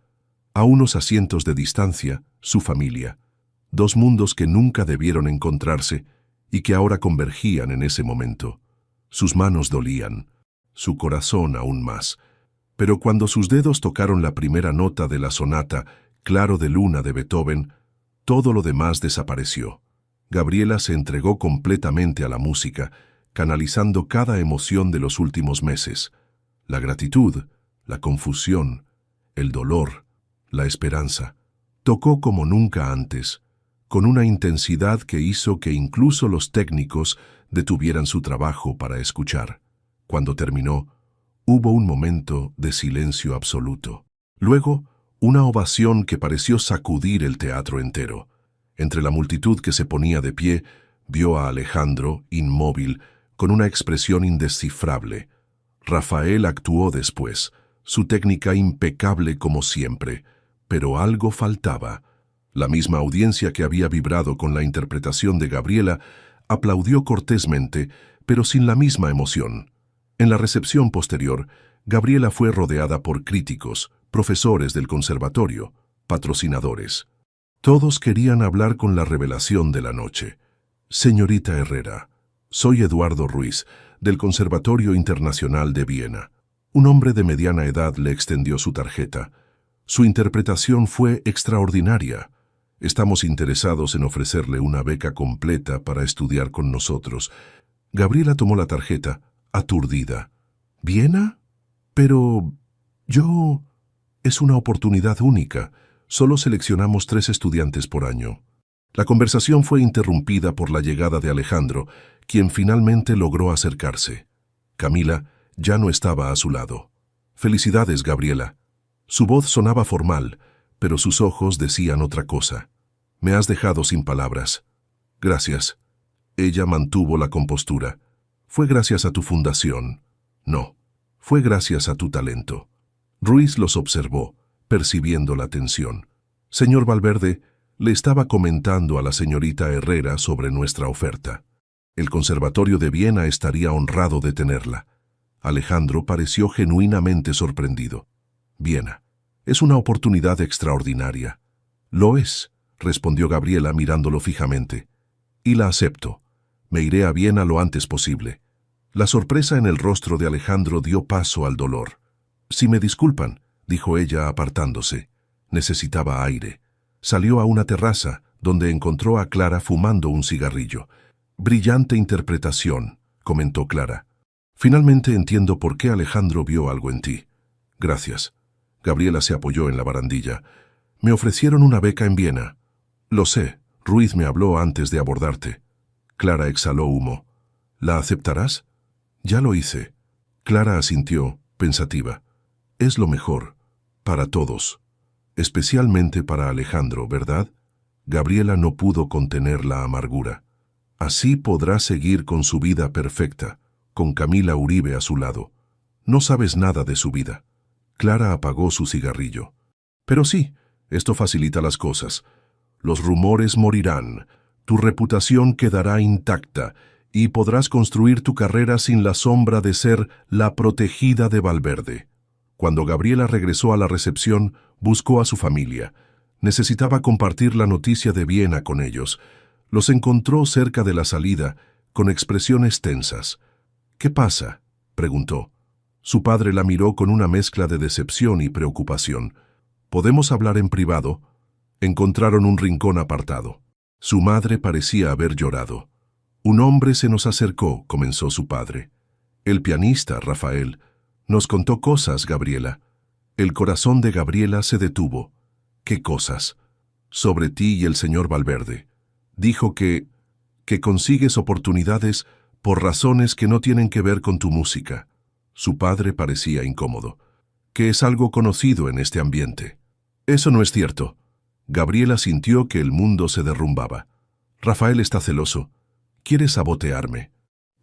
A unos asientos de distancia, su familia. Dos mundos que nunca debieron encontrarse y que ahora convergían en ese momento. Sus manos dolían, su corazón aún más. Pero cuando sus dedos tocaron la primera nota de la sonata Claro de Luna de Beethoven, todo lo demás desapareció. Gabriela se entregó completamente a la música, canalizando cada emoción de los últimos meses. La gratitud, la confusión, el dolor, la esperanza. Tocó como nunca antes, con una intensidad que hizo que incluso los técnicos detuvieran su trabajo para escuchar. Cuando terminó, hubo un momento de silencio absoluto. Luego, una ovación que pareció sacudir el teatro entero. Entre la multitud que se ponía de pie, vio a Alejandro, inmóvil, con una expresión indescifrable. Rafael actuó después, su técnica impecable como siempre, pero algo faltaba. La misma audiencia que había vibrado con la interpretación de Gabriela aplaudió cortésmente, pero sin la misma emoción. En la recepción posterior, Gabriela fue rodeada por críticos, profesores del conservatorio, patrocinadores. Todos querían hablar con la revelación de la noche. Señorita Herrera, soy Eduardo Ruiz, del Conservatorio Internacional de Viena. Un hombre de mediana edad le extendió su tarjeta. Su interpretación fue extraordinaria. Estamos interesados en ofrecerle una beca completa para estudiar con nosotros. Gabriela tomó la tarjeta, aturdida. ¿Viena? Pero yo... Es una oportunidad única. Solo seleccionamos 3 estudiantes por año. La conversación fue interrumpida por la llegada de Alejandro, quien finalmente logró acercarse. Camila ya no estaba a su lado. «Felicidades, Gabriela». Su voz sonaba formal, pero sus ojos decían otra cosa. «Me has dejado sin palabras». «Gracias». Ella mantuvo la compostura. «Fue gracias a tu fundación». «No, fue gracias a tu talento». Ruiz los observó, percibiendo la tensión. «Señor Valverde, le estaba comentando a la señorita Herrera sobre nuestra oferta. El Conservatorio de Viena estaría honrado de tenerla». Alejandro pareció genuinamente sorprendido. «Viena, es una oportunidad extraordinaria». «Lo es», respondió Gabriela mirándolo fijamente. «Y la acepto. Me iré a Viena lo antes posible». La sorpresa en el rostro de Alejandro dio paso al dolor. «Si me disculpan», dijo ella apartándose. Necesitaba aire. Salió a una terraza, donde encontró a Clara fumando un cigarrillo. «Brillante interpretación», comentó Clara. «Finalmente entiendo por qué Alejandro vio algo en ti». «Gracias». Gabriela se apoyó en la barandilla. «Me ofrecieron una beca en Viena». «Lo sé. Ruiz me habló antes de abordarte». Clara exhaló humo. «¿La aceptarás?» «Ya lo hice». Clara asintió, pensativa. «Es lo mejor. Para todos. Especialmente para Alejandro, ¿verdad?» Gabriela no pudo contener la amargura. Así podrá seguir con su vida perfecta, con Camila Uribe a su lado. No sabes nada de su vida. Clara apagó su cigarrillo. «Pero sí, esto facilita las cosas. Los rumores morirán, tu reputación quedará intacta y podrás construir tu carrera sin la sombra de ser la protegida de Valverde». Cuando Gabriela regresó a la recepción, buscó a su familia. Necesitaba compartir la noticia de Viena con ellos. Los encontró cerca de la salida, con expresiones tensas. «¿Qué pasa?», preguntó. Su padre la miró con una mezcla de decepción y preocupación. «¿Podemos hablar en privado?» Encontraron un rincón apartado. Su madre parecía haber llorado. «Un hombre se nos acercó», comenzó su padre. «El pianista, Rafael. Nos contó cosas, Gabriela». El corazón de Gabriela se detuvo. «¿Qué cosas?» «Sobre ti y el señor Valverde. Dijo que consigues oportunidades por razones que no tienen que ver con tu música». Su padre parecía incómodo. «Que es algo conocido en este ambiente». «Eso no es cierto». Gabriela sintió que el mundo se derrumbaba. «Rafael está celoso. Quiere sabotearme».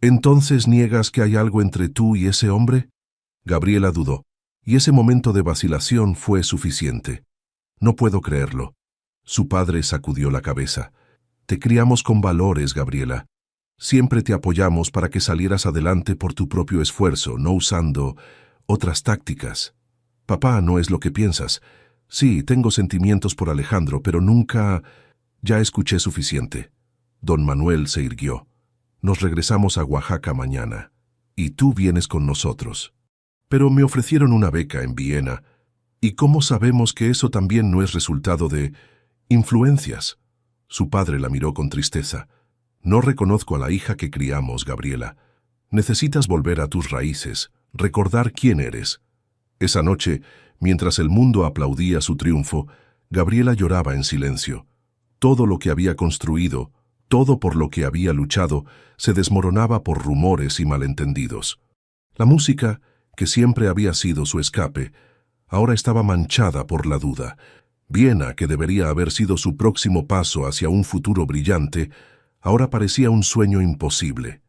«¿Entonces niegas que hay algo entre tú y ese hombre?» Gabriela dudó, y ese momento de vacilación fue suficiente. «No puedo creerlo». Su padre sacudió la cabeza. «Te criamos con valores, Gabriela. Siempre te apoyamos para que salieras adelante por tu propio esfuerzo, no usando otras tácticas. Papá no es lo que piensas. Sí, tengo sentimientos por Alejandro, pero nunca... Ya escuché suficiente». Don Manuel se irguió. «Nos regresamos a Oaxaca mañana, y tú vienes con nosotros». «Pero me ofrecieron una beca en Viena. ¿Y cómo sabemos que eso también no es resultado de influencias?» Su padre la miró con tristeza. «No reconozco a la hija que criamos, Gabriela. Necesitas volver a tus raíces, recordar quién eres». Esa noche, mientras el mundo aplaudía su triunfo, Gabriela lloraba en silencio. Todo lo que había construido, todo por lo que había luchado, se desmoronaba por rumores y malentendidos. La música, que siempre había sido su escape, ahora estaba manchada por la duda. Viena, que debería haber sido su próximo paso hacia un futuro brillante, ahora parecía un sueño imposible.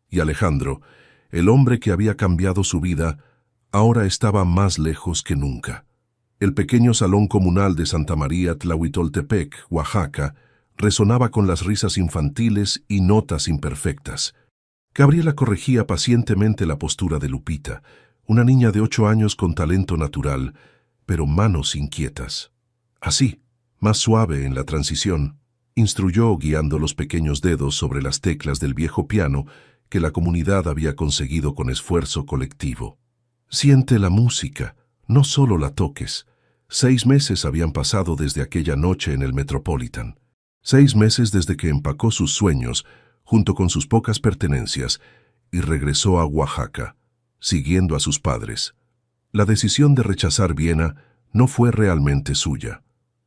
Y Alejandro, el hombre que había cambiado su vida, ahora estaba más lejos que nunca. El pequeño salón comunal de Santa María Tlahuitoltepec, Oaxaca, resonaba con las risas infantiles y notas imperfectas. Gabriela corregía pacientemente la postura de Lupita, una niña de 8 años con talento natural, pero manos inquietas. Así, más suave en la transición, instruyó guiando los pequeños dedos sobre las teclas del viejo piano que la comunidad había conseguido con esfuerzo colectivo. Siente la música, no solo la toques. 6 meses habían pasado desde aquella noche en el Metropolitan. 6 meses desde que empacó sus sueños, junto con sus pocas pertenencias, y regresó a Oaxaca, siguiendo a sus padres. La decisión de rechazar Viena no fue realmente suya.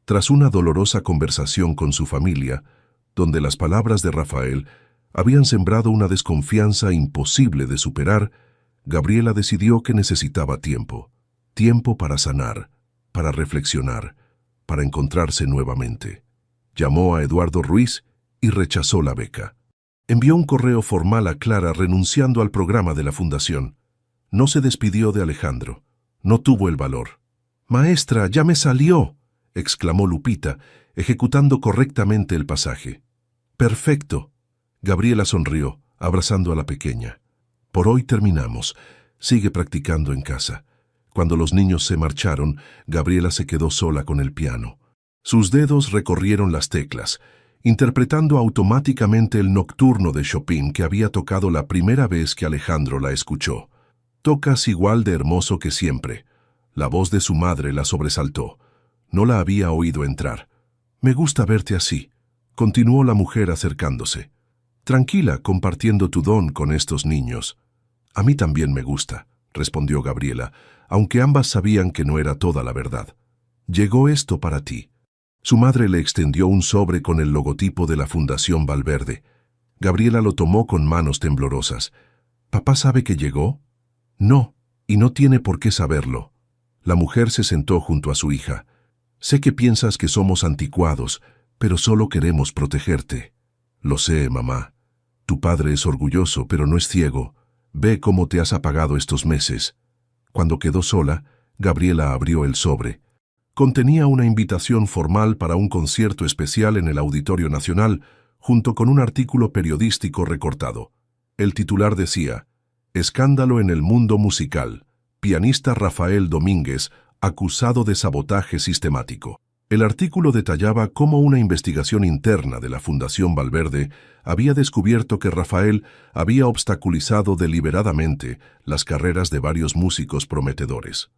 Tras una dolorosa conversación con su familia, donde las palabras de Rafael habían sembrado una desconfianza imposible de superar, Gabriela decidió que necesitaba tiempo. Tiempo para sanar, para reflexionar, para encontrarse nuevamente. Llamó a Eduardo Ruiz y rechazó la beca. Envió un correo formal a Clara renunciando al programa de la fundación. No se despidió de Alejandro. No tuvo el valor. «Maestra, ya me salió», exclamó Lupita, ejecutando correctamente el pasaje. «Perfecto». Gabriela sonrió, abrazando a la pequeña. «Por hoy terminamos. Sigue practicando en casa». Cuando los niños se marcharon, Gabriela se quedó sola con el piano. Sus dedos recorrieron las teclas, interpretando automáticamente el nocturno de Chopin que había tocado la primera vez que Alejandro la escuchó. «Tocas igual de hermoso que siempre». La voz de su madre la sobresaltó. No la había oído entrar. «Me gusta verte así», continuó la mujer acercándose. «Tranquila, compartiendo tu don con estos niños». «A mí también me gusta», respondió Gabriela, aunque ambas sabían que no era toda la verdad. «Llegó esto para ti». Su madre le extendió un sobre con el logotipo de la Fundación Valverde. Gabriela lo tomó con manos temblorosas. «¿Papá sabe que llegó?» «No, y no tiene por qué saberlo». La mujer se sentó junto a su hija. «Sé que piensas que somos anticuados, pero solo queremos protegerte». «Lo sé, mamá. Tu padre es orgulloso, pero no es ciego. Ve cómo te has apagado estos meses». Cuando quedó sola, Gabriela abrió el sobre. Contenía una invitación formal para un concierto especial en el Auditorio Nacional, junto con un artículo periodístico recortado. El titular decía: «Escándalo en el mundo musical. Pianista Rafael Domínguez, acusado de sabotaje sistemático». El artículo detallaba cómo una investigación interna de la Fundación Valverde había descubierto que Rafael había obstaculizado deliberadamente las carreras de varios músicos prometedores.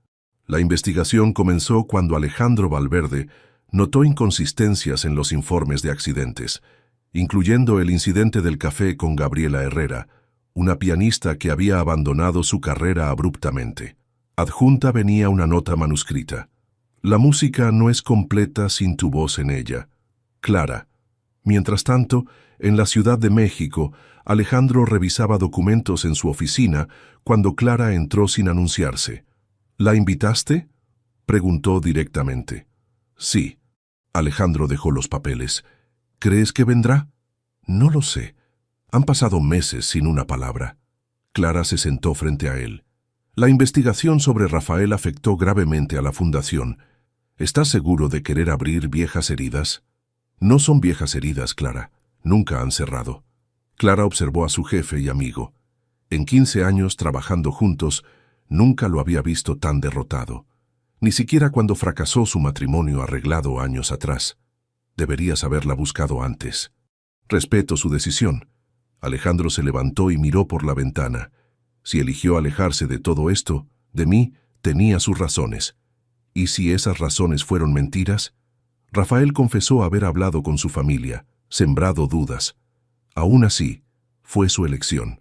La investigación comenzó cuando Alejandro Valverde notó inconsistencias en los informes de accidentes, incluyendo el incidente del café con Gabriela Herrera, una pianista que había abandonado su carrera abruptamente. Adjunta venía una nota manuscrita. «La música no es completa sin tu voz en ella. Clara». Mientras tanto, en la Ciudad de México, Alejandro revisaba documentos en su oficina cuando Clara entró sin anunciarse. «¿La invitaste?», preguntó directamente. «Sí». Alejandro dejó los papeles. «¿Crees que vendrá?». «No lo sé. Han pasado meses sin una palabra». Clara se sentó frente a él. «La investigación sobre Rafael afectó gravemente a la fundación. ¿Estás seguro de querer abrir viejas heridas?». «No son viejas heridas, Clara. Nunca han cerrado». Clara observó a su jefe y amigo. En 15 años trabajando juntos, nunca lo había visto tan derrotado. Ni siquiera cuando fracasó su matrimonio arreglado años atrás. Deberías haberla buscado antes. «Respeto su decisión». Alejandro se levantó y miró por la ventana. Si eligió alejarse de todo esto, de mí, tenía sus razones. ¿Y si esas razones fueron mentiras? Rafael confesó haber hablado con su familia, sembrado dudas. Aún así, fue su elección.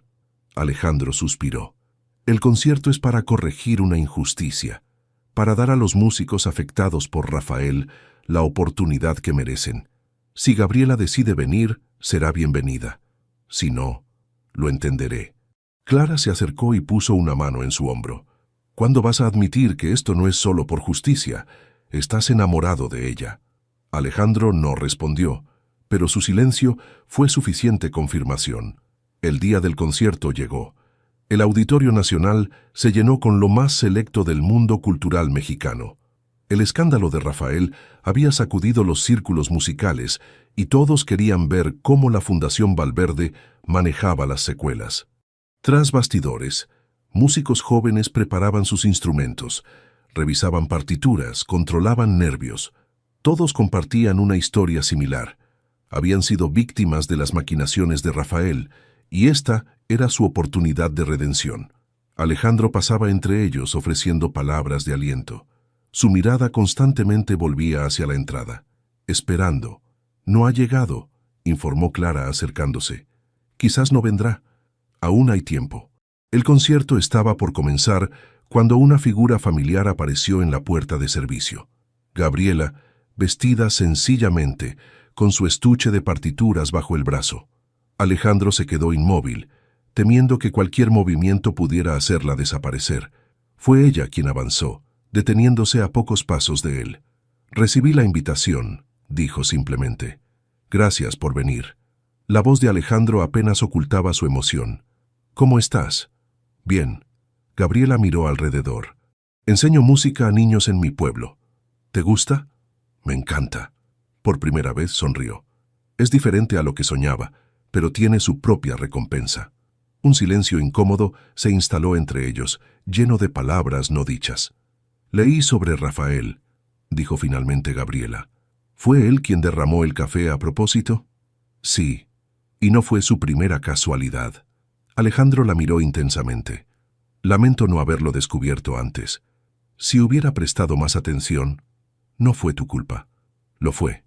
Alejandro suspiró. «El concierto es para corregir una injusticia, para dar a los músicos afectados por Rafael la oportunidad que merecen. Si Gabriela decide venir, será bienvenida. Si no, lo entenderé». Clara se acercó y puso una mano en su hombro. «¿Cuándo vas a admitir que esto no es solo por justicia? Estás enamorado de ella». Alejandro no respondió, pero su silencio fue suficiente confirmación. El día del concierto llegó. El Auditorio Nacional se llenó con lo más selecto del mundo cultural mexicano. El escándalo de Rafael había sacudido los círculos musicales y todos querían ver cómo la Fundación Valverde manejaba las secuelas. Tras bastidores, Músicos jóvenes preparaban sus instrumentos, revisaban partituras, controlaban nervios. Todos compartían una historia similar. Habían sido víctimas de las maquinaciones de Rafael, y esta era su oportunidad de redención. Alejandro pasaba entre ellos ofreciendo palabras de aliento. Su mirada constantemente volvía hacia la entrada, esperando. «No ha llegado», informó Clara acercándose. «Quizás no vendrá. Aún hay tiempo». El concierto estaba por comenzar cuando una figura familiar apareció en la puerta de servicio. Gabriela, vestida sencillamente, con su estuche de partituras bajo el brazo. Alejandro se quedó inmóvil, temiendo que cualquier movimiento pudiera hacerla desaparecer. Fue ella quien avanzó, deteniéndose a pocos pasos de él. «Recibí la invitación», dijo simplemente. «Gracias por venir». La voz de Alejandro apenas ocultaba su emoción. «¿Cómo estás?» «Bien». Gabriela miró alrededor. «Enseño música a niños en mi pueblo. ¿Te gusta?» «Me encanta». Por primera vez sonrió. Es diferente a lo que soñaba, pero tiene su propia recompensa. Un silencio incómodo se instaló entre ellos, lleno de palabras no dichas. «Leí sobre Rafael», dijo finalmente Gabriela. «¿Fue él quien derramó el café a propósito?» «Sí, y no fue su primera casualidad». Alejandro la miró intensamente. «Lamento no haberlo descubierto antes. Si hubiera prestado más atención, no fue tu culpa». «Lo fue.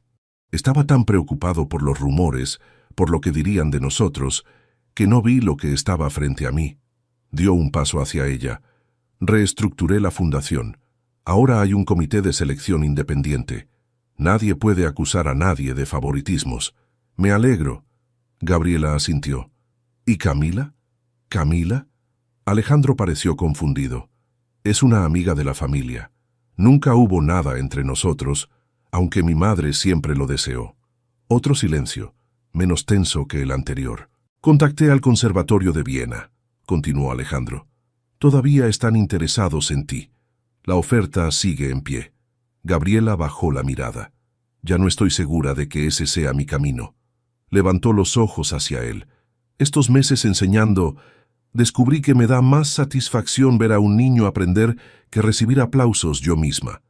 Estaba tan preocupado por los rumores, por lo que dirían de nosotros, que no vi lo que estaba frente a mí». Dio un paso hacia ella. «Reestructuré la fundación. Ahora hay un comité de selección independiente. Nadie puede acusar a nadie de favoritismos. Me alegro». Gabriela asintió. «¿Y Camila? ¿Camila?» Alejandro pareció confundido. «Es una amiga de la familia. Nunca hubo nada entre nosotros, aunque mi madre siempre lo deseó». Otro silencio, menos tenso que el anterior. «Contacté al Conservatorio de Viena», continuó Alejandro. «Todavía están interesados en ti. La oferta sigue en pie». Gabriela bajó la mirada. «Ya no estoy segura de que ese sea mi camino». Levantó los ojos hacia él. «Estos meses enseñando, descubrí que me da más satisfacción ver a un niño aprender que recibir aplausos yo misma».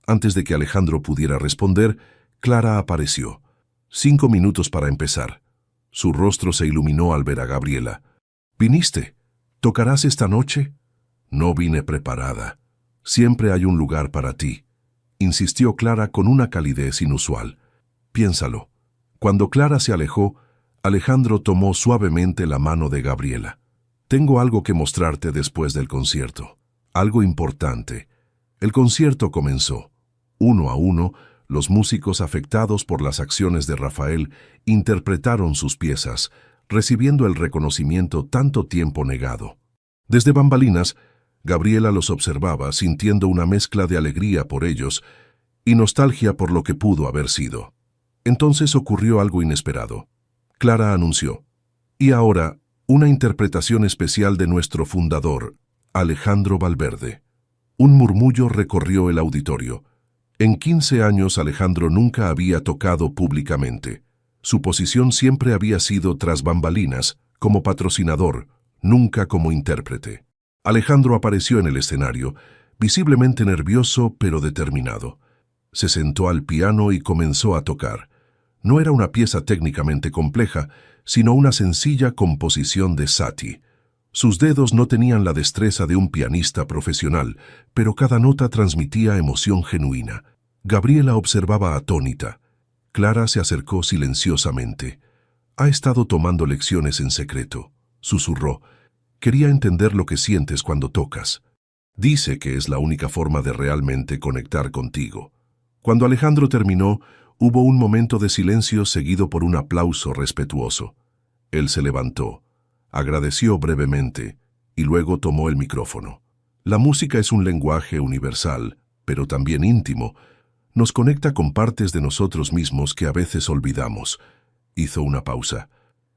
Antes de que Alejandro pudiera responder, Clara apareció. 5 minutos para empezar. Su rostro se iluminó al ver a Gabriela. «¿Viniste? ¿Tocarás esta noche?» «No vine preparada. Siempre hay un lugar para ti», insistió Clara con una calidez inusual. «Piénsalo». Cuando Clara se alejó, Alejandro tomó suavemente la mano de Gabriela. «Tengo algo que mostrarte después del concierto. Algo importante». El concierto comenzó. Uno a uno, los músicos afectados por las acciones de Rafael interpretaron sus piezas, recibiendo el reconocimiento tanto tiempo negado. Desde bambalinas, Gabriela los observaba, sintiendo una mezcla de alegría por ellos y nostalgia por lo que pudo haber sido. Entonces ocurrió algo inesperado. Clara anunció: «Y ahora, una interpretación especial de nuestro fundador, Alejandro Valverde». Un murmullo recorrió el auditorio. En 15 años Alejandro nunca había tocado públicamente. Su posición siempre había sido tras bambalinas, como patrocinador, nunca como intérprete. Alejandro apareció en el escenario, visiblemente nervioso pero determinado. Se sentó al piano y comenzó a tocar. No era una pieza técnicamente compleja, sino una sencilla composición de Satie. Sus dedos no tenían la destreza de un pianista profesional, pero cada nota transmitía emoción genuina. Gabriela observaba atónita. Clara se acercó silenciosamente. «Ha estado tomando lecciones en secreto», susurró. «Quería entender lo que sientes cuando tocas. Dice que es la única forma de realmente conectar contigo». Cuando Alejandro terminó, hubo un momento de silencio seguido por un aplauso respetuoso. Él se levantó, agradeció brevemente y luego tomó el micrófono. «La música es un lenguaje universal, pero también íntimo. Nos conecta con partes de nosotros mismos que a veces olvidamos». Hizo una pausa.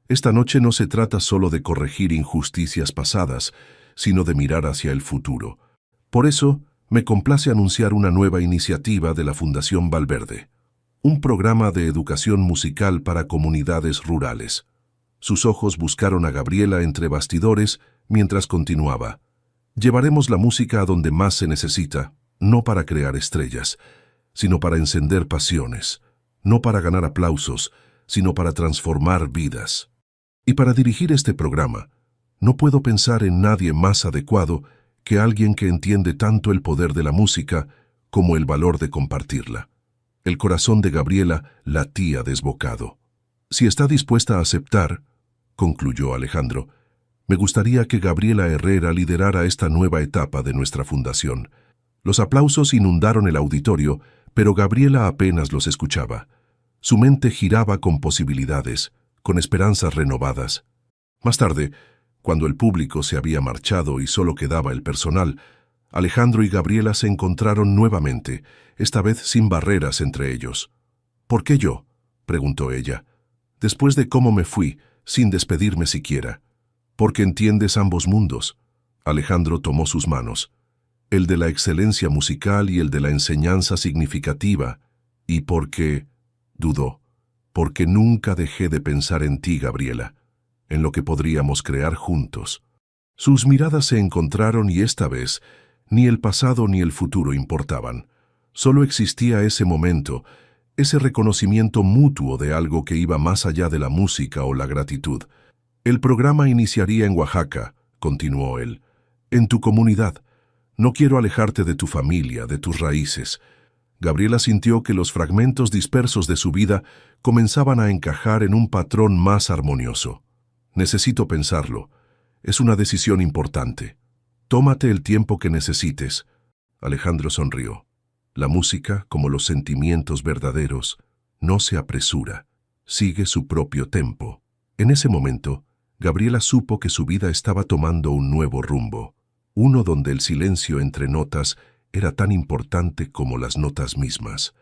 «Esta noche no se trata solo de corregir injusticias pasadas, sino de mirar hacia el futuro. Por eso, me complace anunciar una nueva iniciativa de la Fundación Valverde. Un programa de educación musical para comunidades rurales». Sus ojos buscaron a Gabriela entre bastidores mientras continuaba. Llevaremos la música a donde más se necesita, no para crear estrellas, sino para encender pasiones, no para ganar aplausos, sino para transformar vidas. Y para dirigir este programa, no puedo pensar en nadie más adecuado que alguien que entiende tanto el poder de la música como el valor de compartirla. El corazón de Gabriela latía desbocado. Si está dispuesta a aceptar, concluyó Alejandro, me gustaría que Gabriela Herrera liderara esta nueva etapa de nuestra fundación. Los aplausos inundaron el auditorio, pero Gabriela apenas los escuchaba. Su mente giraba con posibilidades, con esperanzas renovadas. Más tarde, cuando el público se había marchado y solo quedaba el personal, Alejandro y Gabriela se encontraron nuevamente, esta vez sin barreras entre ellos. ¿Por qué yo?, preguntó ella. Después de cómo me fui, sin despedirme siquiera. Porque entiendes ambos mundos. Alejandro tomó sus manos, el de la excelencia musical y el de la enseñanza significativa, y porque, dudó, porque nunca dejé de pensar en ti, Gabriela, en lo que podríamos crear juntos. Sus miradas se encontraron y esta vez, ni el pasado ni el futuro importaban. Solo existía ese momento, ese reconocimiento mutuo de algo que iba más allá de la música o la gratitud. El programa iniciaría en Oaxaca, continuó él, en tu comunidad. No quiero alejarte de tu familia, de tus raíces. Gabriela sintió que los fragmentos dispersos de su vida comenzaban a encajar en un patrón más armonioso. Necesito pensarlo. Es una decisión importante. Tómate el tiempo que necesites. Alejandro sonrió. La música, como los sentimientos verdaderos, no se apresura, sigue su propio tempo. En ese momento, Gabriela supo que su vida estaba tomando un nuevo rumbo, uno donde el silencio entre notas era tan importante como las notas mismas,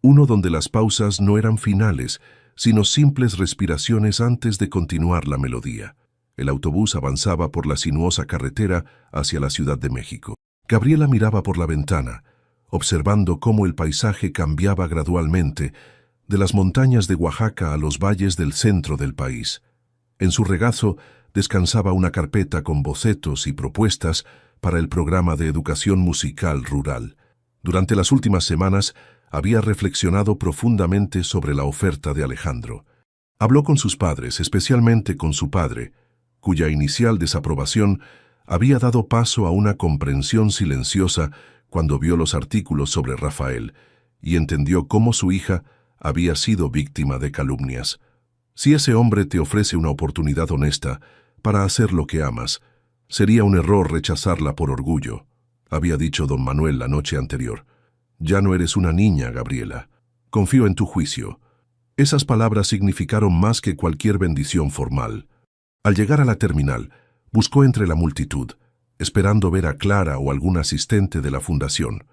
uno donde las pausas no eran finales, sino simples respiraciones antes de continuar la melodía. El autobús avanzaba por la sinuosa carretera hacia la Ciudad de México. Gabriela miraba por la ventana, observando cómo el paisaje cambiaba gradualmente, de las montañas de Oaxaca a los valles del centro del país. En su regazo descansaba una carpeta con bocetos y propuestas para el programa de educación musical rural. Durante las últimas semanas había reflexionado profundamente sobre la oferta de Alejandro. Habló con sus padres, especialmente con su padre, cuya inicial desaprobación había dado paso a una comprensión silenciosa cuando vio los artículos sobre Rafael y entendió cómo su hija había sido víctima de calumnias. Si ese hombre te ofrece una oportunidad honesta para hacer lo que amas, sería un error rechazarla por orgullo, había dicho don Manuel la noche anterior. Ya no eres una niña, Gabriela. Confío en tu juicio. Esas palabras significaron más que cualquier bendición formal. Al llegar a la terminal, buscó entre la multitud, esperando ver a Clara o algún asistente de la fundación.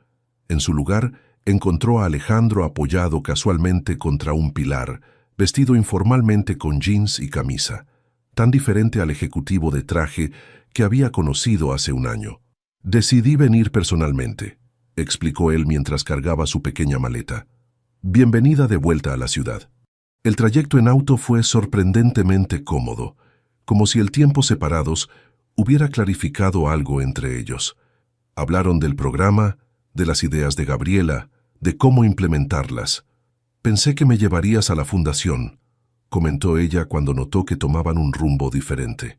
En su lugar, encontró a Alejandro apoyado casualmente contra un pilar, vestido informalmente con jeans y camisa, tan diferente al ejecutivo de traje que había conocido hace un año. Decidí venir personalmente, explicó él mientras cargaba su pequeña maleta. Bienvenida de vuelta a la ciudad. El trayecto en auto fue sorprendentemente cómodo, como si el tiempo separados hubiera clarificado algo entre ellos. Hablaron del programa, de las ideas de Gabriela, de cómo implementarlas. Pensé que me llevarías a la fundación, comentó ella cuando notó que tomaban un rumbo diferente.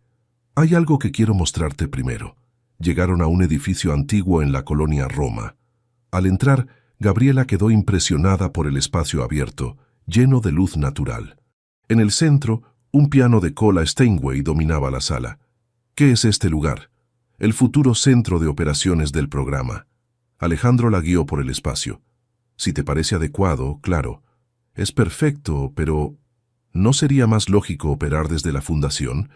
Hay algo que quiero mostrarte primero. Llegaron a un edificio antiguo en la colonia Roma. Al entrar, Gabriela quedó impresionada por el espacio abierto, lleno de luz natural. En el centro, un piano de cola Steinway dominaba la sala. ¿Qué es este lugar? El futuro centro de operaciones del programa. Alejandro la guió por el espacio. Si te parece adecuado, claro. Es perfecto, pero ¿no sería más lógico operar desde la fundación?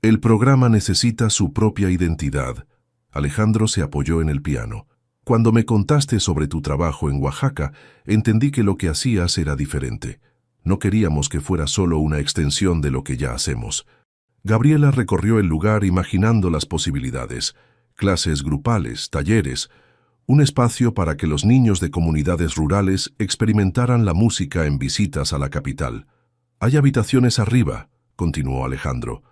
El programa necesita su propia identidad. Alejandro se apoyó en el piano. Cuando me contaste sobre tu trabajo en Oaxaca, entendí que lo que hacías era diferente. No queríamos que fuera solo una extensión de lo que ya hacemos. Gabriela recorrió el lugar imaginando las posibilidades, clases grupales, talleres, un espacio para que los niños de comunidades rurales experimentaran la música en visitas a la capital. Hay habitaciones arriba, continuó Alejandro.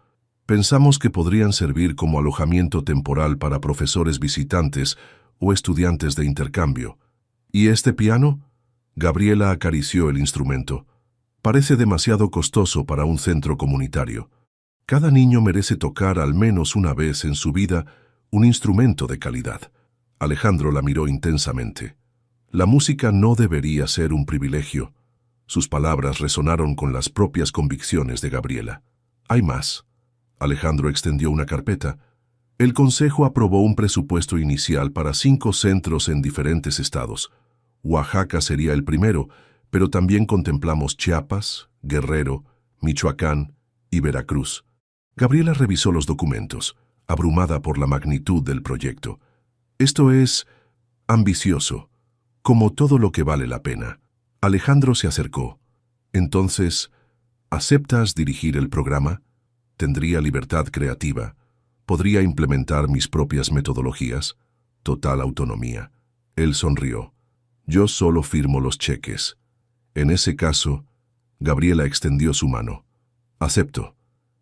Pensamos que podrían servir como alojamiento temporal para profesores visitantes o estudiantes de intercambio. ¿Y este piano? Gabriela acarició el instrumento. Parece demasiado costoso para un centro comunitario. Cada niño merece tocar al menos una vez en su vida un instrumento de calidad. Alejandro la miró intensamente. La música no debería ser un privilegio. Sus palabras resonaron con las propias convicciones de Gabriela. Hay más. Alejandro extendió una carpeta. El Consejo aprobó un presupuesto inicial para 5 centros en diferentes estados. Oaxaca sería el primero, pero también contemplamos Chiapas, Guerrero, Michoacán y Veracruz. Gabriela revisó los documentos, abrumada por la magnitud del proyecto. Esto es ambicioso, como todo lo que vale la pena. Alejandro se acercó. Entonces, ¿aceptas dirigir el programa? Tendría libertad creativa. Podría implementar mis propias metodologías. Total autonomía. Él sonrió. Yo solo firmo los cheques. En ese caso, Gabriela extendió su mano. Acepto.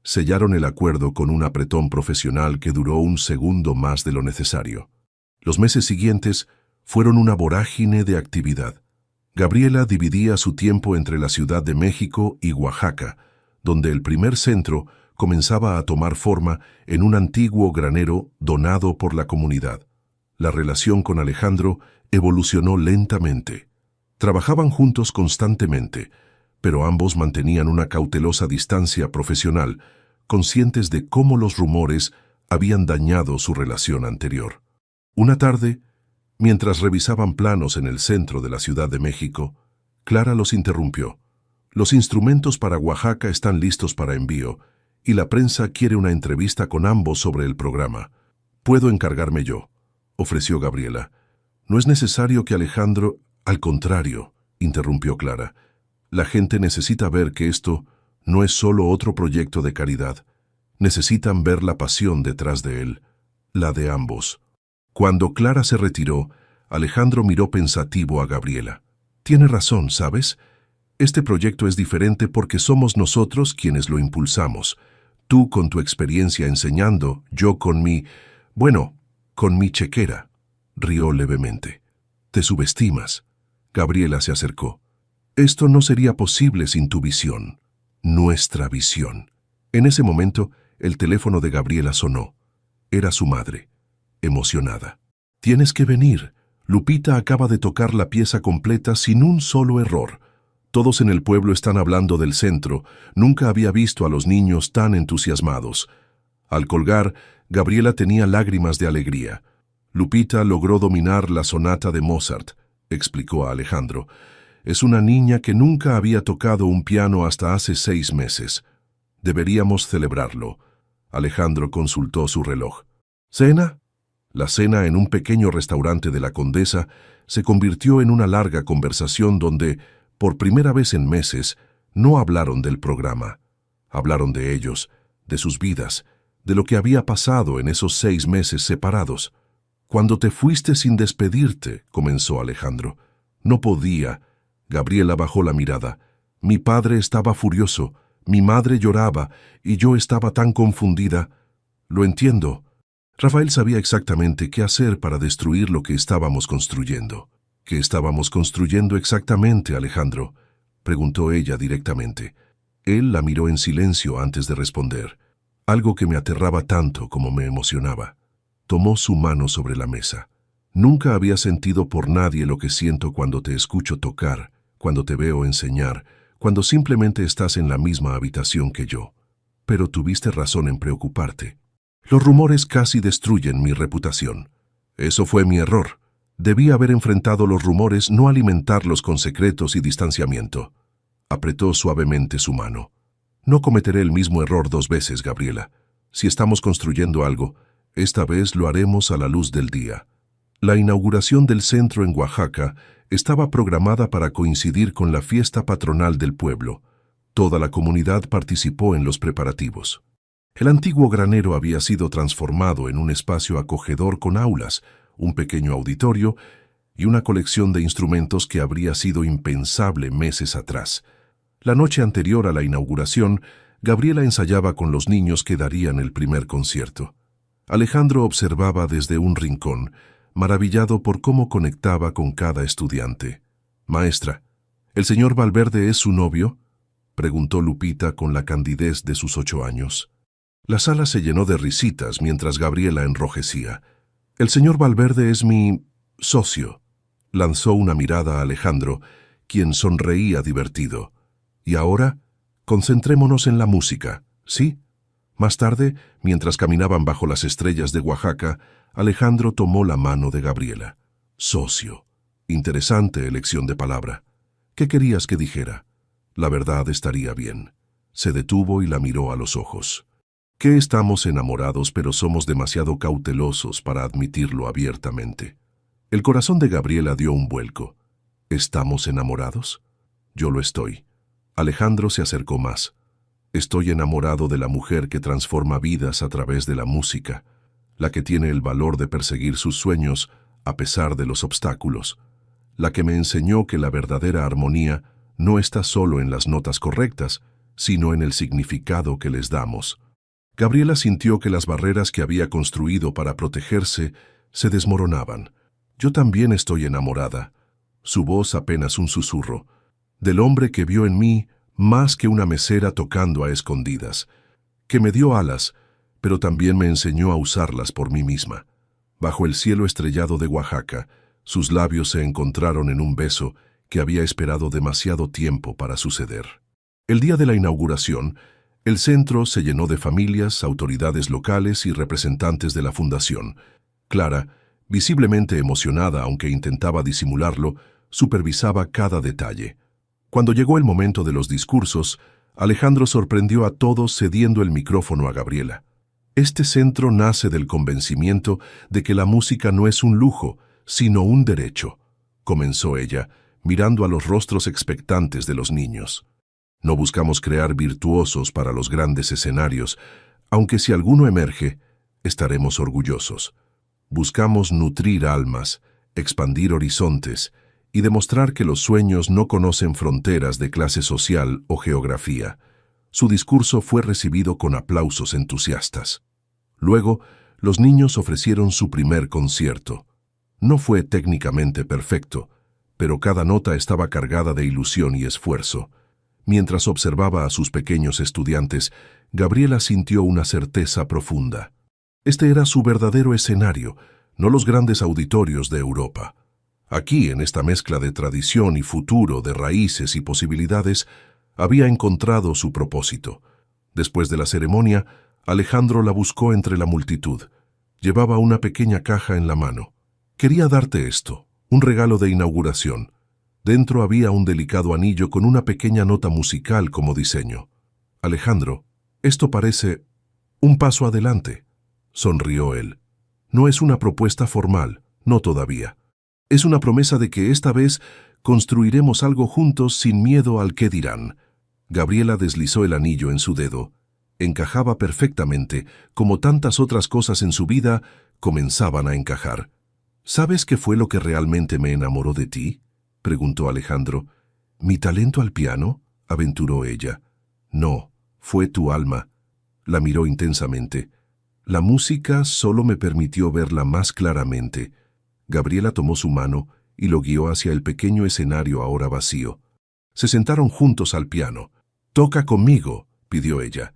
Sellaron el acuerdo con un apretón profesional que duró un segundo más de lo necesario. Los meses siguientes fueron una vorágine de actividad. Gabriela dividía su tiempo entre la Ciudad de México y Oaxaca, donde el primer centro comenzaba a tomar forma en un antiguo granero donado por la comunidad. La relación con Alejandro evolucionó lentamente. Trabajaban juntos constantemente, pero ambos mantenían una cautelosa distancia profesional, conscientes de cómo los rumores habían dañado su relación anterior. Una tarde, mientras revisaban planos en el centro de la Ciudad de México, Clara los interrumpió. Los instrumentos para Oaxaca están listos para envío, y la prensa quiere una entrevista con ambos sobre el programa. Puedo encargarme yo, ofreció Gabriela. No es necesario que Alejandro... Al contrario, interrumpió Clara. La gente necesita ver que esto no es solo otro proyecto de caridad. Necesitan ver la pasión detrás de él, la de ambos. Cuando Clara se retiró, Alejandro miró pensativo a Gabriela. Tiene razón, ¿sabes? Este proyecto es diferente porque somos nosotros quienes lo impulsamos. Tú con tu experiencia enseñando, yo con mi... con mi chequera. Rió levemente. Te subestimas. Gabriela se acercó. Esto no sería posible sin tu visión. Nuestra visión. En ese momento, el teléfono de Gabriela sonó. Era su madre, emocionada. Tienes que venir. Lupita acaba de tocar la pieza completa sin un solo error. Todos en el pueblo están hablando del centro. Nunca había visto a los niños tan entusiasmados. Al colgar, Gabriela tenía lágrimas de alegría. Lupita logró dominar la sonata de Mozart, explicó a Alejandro. Es una niña que nunca había tocado un piano hasta hace 6 meses. Deberíamos celebrarlo. Alejandro consultó su reloj. ¿Cena? La cena en un pequeño restaurante de la Condesa se convirtió en una larga conversación donde, por primera vez en meses, no hablaron del programa. Hablaron de ellos, de sus vidas, de lo que había pasado en esos 6 meses separados. Cuando te fuiste sin despedirte, comenzó Alejandro. No podía. Gabriela bajó la mirada. Mi padre estaba furioso, mi madre lloraba y yo estaba tan confundida. Lo entiendo. Rafael sabía exactamente qué hacer para destruir lo que estábamos construyendo. ¿Qué estábamos construyendo exactamente, Alejandro?, preguntó ella directamente. Él la miró en silencio antes de responder. Algo que me aterraba tanto como me emocionaba. Tomó su mano sobre la mesa. Nunca había sentido por nadie lo que siento cuando te escucho tocar, cuando te veo enseñar, cuando simplemente estás en la misma habitación que yo. Pero tuviste razón en preocuparte. Los rumores casi destruyen mi reputación. Eso fue mi error. Debí haber enfrentado los rumores, no alimentarlos con secretos y distanciamiento. Apretó suavemente su mano. No cometeré el mismo error 2 veces, Gabriela. Si estamos construyendo algo, esta vez lo haremos a la luz del día. La inauguración del centro en Oaxaca estaba programada para coincidir con la fiesta patronal del pueblo. Toda la comunidad participó en los preparativos. El antiguo granero había sido transformado en un espacio acogedor con aulas, un pequeño auditorio y una colección de instrumentos que habría sido impensable meses atrás. La noche anterior a la inauguración, Gabriela ensayaba con los niños que darían el primer concierto. Alejandro observaba desde un rincón, maravillado por cómo conectaba con cada estudiante. «Maestra, ¿el señor Valverde es su novio?», preguntó Lupita con la candidez de sus 8 años. La sala se llenó de risitas mientras Gabriela enrojecía. «El señor Valverde es mi socio», lanzó una mirada a Alejandro, quien sonreía divertido. «Y ahora, concentrémonos en la música, ¿sí?». Más tarde, mientras caminaban bajo las estrellas de Oaxaca, Alejandro tomó la mano de Gabriela. «Socio. Interesante elección de palabra. ¿Qué querías que dijera? La verdad estaría bien». Se detuvo y la miró a los ojos. «Que estamos enamorados, pero somos demasiado cautelosos para admitirlo abiertamente». El corazón de Gabriela dio un vuelco. «¿Estamos enamorados?». «Yo lo estoy». Alejandro se acercó más. «Estoy enamorado de la mujer que transforma vidas a través de la música, la que tiene el valor de perseguir sus sueños a pesar de los obstáculos, la que me enseñó que la verdadera armonía no está solo en las notas correctas, sino en el significado que les damos». Gabriela sintió que las barreras que había construido para protegerse se desmoronaban. «Yo también estoy enamorada». Su voz apenas un susurro. «Del hombre que vio en mí más que una mesera tocando a escondidas, que me dio alas, pero también me enseñó a usarlas por mí misma». Bajo el cielo estrellado de Oaxaca, sus labios se encontraron en un beso que había esperado demasiado tiempo para suceder. El día de la inauguración, el centro se llenó de familias, autoridades locales y representantes de la fundación. Clara, visiblemente emocionada aunque intentaba disimularlo, supervisaba cada detalle. Cuando llegó el momento de los discursos, Alejandro sorprendió a todos cediendo el micrófono a Gabriela. «Este centro nace del convencimiento de que la música no es un lujo, sino un derecho», comenzó ella, mirando a los rostros expectantes de los niños. «No buscamos crear virtuosos para los grandes escenarios, aunque si alguno emerge, estaremos orgullosos. Buscamos nutrir almas, expandir horizontes y demostrar que los sueños no conocen fronteras de clase social o geografía». Su discurso fue recibido con aplausos entusiastas. Luego, los niños ofrecieron su primer concierto. No fue técnicamente perfecto, pero cada nota estaba cargada de ilusión y esfuerzo. Mientras observaba a sus pequeños estudiantes, Gabriela sintió una certeza profunda. Este era su verdadero escenario, no los grandes auditorios de Europa. Aquí, en esta mezcla de tradición y futuro, de raíces y posibilidades, había encontrado su propósito. Después de la ceremonia, Alejandro la buscó entre la multitud. Llevaba una pequeña caja en la mano. «Quería darte esto, un regalo de inauguración». Dentro había un delicado anillo con una pequeña nota musical como diseño. «Alejandro, esto parece un paso adelante», sonrió él. «No es una propuesta formal, no todavía. Es una promesa de que esta vez construiremos algo juntos sin miedo al qué dirán». Gabriela deslizó el anillo en su dedo. Encajaba perfectamente, como tantas otras cosas en su vida comenzaban a encajar. «¿Sabes qué fue lo que realmente me enamoró de ti?», preguntó Alejandro. «¿Mi talento al piano?», aventuró ella. «No, fue tu alma». La miró intensamente. «La música solo me permitió verla más claramente». Gabriela tomó su mano y lo guió hacia el pequeño escenario ahora vacío. Se sentaron juntos al piano. «Toca conmigo», pidió ella.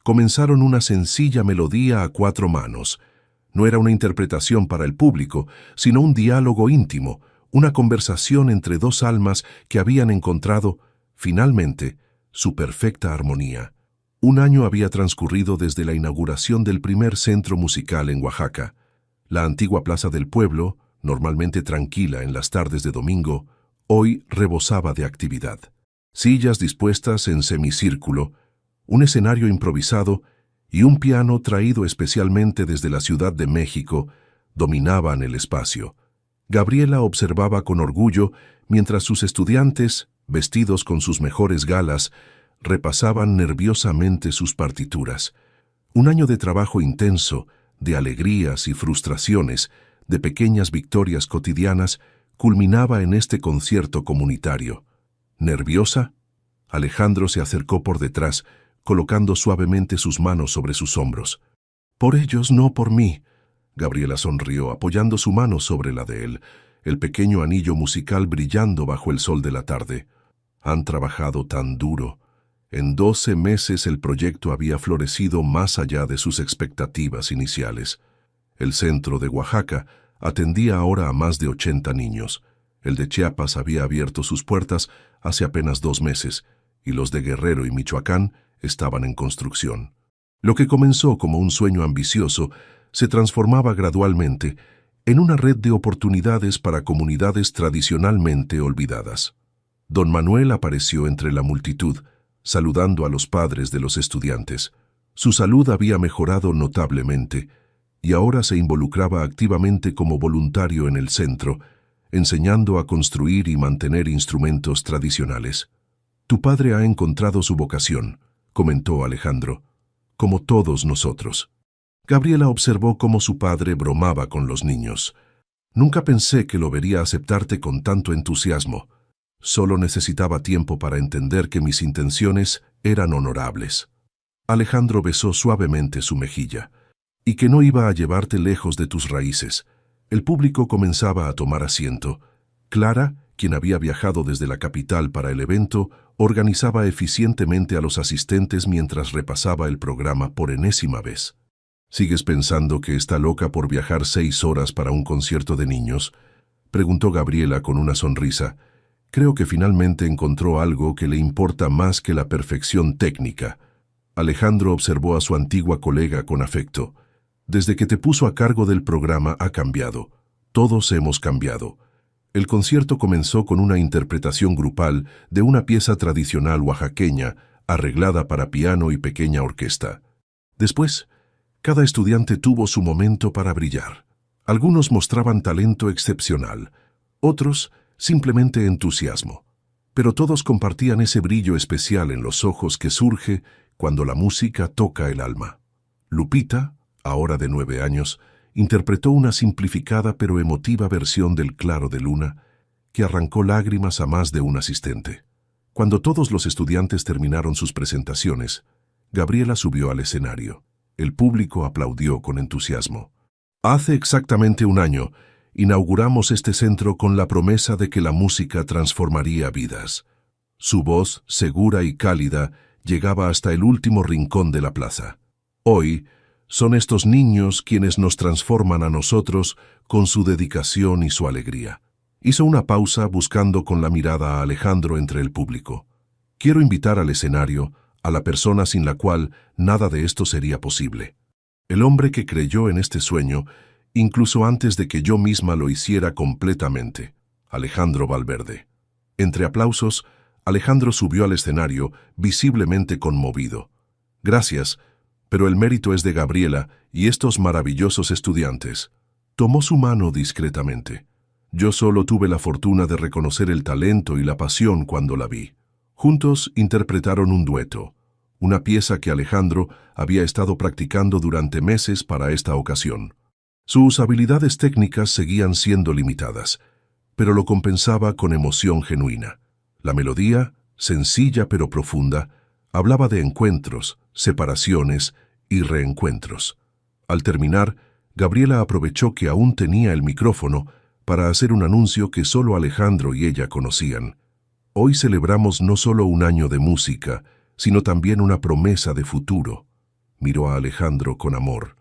Comenzaron una sencilla melodía a 4 manos. No era una interpretación para el público, sino un diálogo íntimo, una conversación entre 2 almas que habían encontrado, finalmente, su perfecta armonía. Un año había transcurrido desde la inauguración del primer centro musical en Oaxaca. La antigua plaza del pueblo, normalmente tranquila en las tardes de domingo, hoy rebosaba de actividad. Sillas dispuestas en semicírculo, un escenario improvisado y un piano traído especialmente desde la Ciudad de México dominaban el espacio. Gabriela observaba con orgullo mientras sus estudiantes, vestidos con sus mejores galas, repasaban nerviosamente sus partituras. Un año de trabajo intenso, de alegrías y frustraciones, de pequeñas victorias cotidianas, culminaba en este concierto comunitario. ¿Nerviosa? Alejandro se acercó por detrás, colocando suavemente sus manos sobre sus hombros. «Por ellos, no por mí». Gabriela sonrió, apoyando su mano sobre la de él, el pequeño anillo musical brillando bajo el sol de la tarde. «Han trabajado tan duro». En 12 meses el proyecto había florecido más allá de sus expectativas iniciales. El centro de Oaxaca atendía ahora a más de 80 niños. El de Chiapas había abierto sus puertas hace apenas 2 meses, y los de Guerrero y Michoacán estaban en construcción. Lo que comenzó como un sueño ambicioso se transformaba gradualmente en una red de oportunidades para comunidades tradicionalmente olvidadas. Don Manuel apareció entre la multitud, saludando a los padres de los estudiantes. Su salud había mejorado notablemente, y ahora se involucraba activamente como voluntario en el centro, enseñando a construir y mantener instrumentos tradicionales. «Tu padre ha encontrado su vocación», comentó Alejandro, «como todos nosotros». Gabriela observó cómo su padre bromaba con los niños. «Nunca pensé que lo vería aceptarte con tanto entusiasmo. Solo necesitaba tiempo para entender que mis intenciones eran honorables». Alejandro besó suavemente su mejilla. «Y que no iba a llevarte lejos de tus raíces». El público comenzaba a tomar asiento. Clara, quien había viajado desde la capital para el evento, organizaba eficientemente a los asistentes mientras repasaba el programa por enésima vez. «¿Sigues pensando que está loca por viajar 6 horas para un concierto de niños?», preguntó Gabriela con una sonrisa. «Creo que finalmente encontró algo que le importa más que la perfección técnica». Alejandro observó a su antigua colega con afecto. «Desde que te puso a cargo del programa ha cambiado. Todos hemos cambiado». El concierto comenzó con una interpretación grupal de una pieza tradicional oaxaqueña, arreglada para piano y pequeña orquesta. Después, cada estudiante tuvo su momento para brillar. Algunos mostraban talento excepcional, otros simplemente entusiasmo. Pero todos compartían ese brillo especial en los ojos que surge cuando la música toca el alma. Lupita, ahora de 9 años, interpretó una simplificada pero emotiva versión del Claro de Luna que arrancó lágrimas a más de un asistente. Cuando todos los estudiantes terminaron sus presentaciones, Gabriela subió al escenario. El público aplaudió con entusiasmo. «Hace exactamente 1 año, inauguramos este centro con la promesa de que la música transformaría vidas». Su voz, segura y cálida, llegaba hasta el último rincón de la plaza. «Hoy, son estos niños quienes nos transforman a nosotros con su dedicación y su alegría». Hizo una pausa buscando con la mirada a Alejandro entre el público. «Quiero invitar al escenario a la persona sin la cual nada de esto sería posible. El hombre que creyó en este sueño, incluso antes de que yo misma lo hiciera completamente, Alejandro Valverde». Entre aplausos, Alejandro subió al escenario, visiblemente conmovido. «Gracias, pero el mérito es de Gabriela y estos maravillosos estudiantes». Tomó su mano discretamente. «Yo solo tuve la fortuna de reconocer el talento y la pasión cuando la vi». Juntos interpretaron un dueto, una pieza que Alejandro había estado practicando durante meses para esta ocasión. Sus habilidades técnicas seguían siendo limitadas, pero lo compensaba con emoción genuina. La melodía, sencilla pero profunda, hablaba de encuentros, separaciones y reencuentros. Al terminar, Gabriela aprovechó que aún tenía el micrófono para hacer un anuncio que solo Alejandro y ella conocían. «Hoy celebramos no solo 1 año de música, sino también una promesa de futuro». Miró a Alejandro con amor.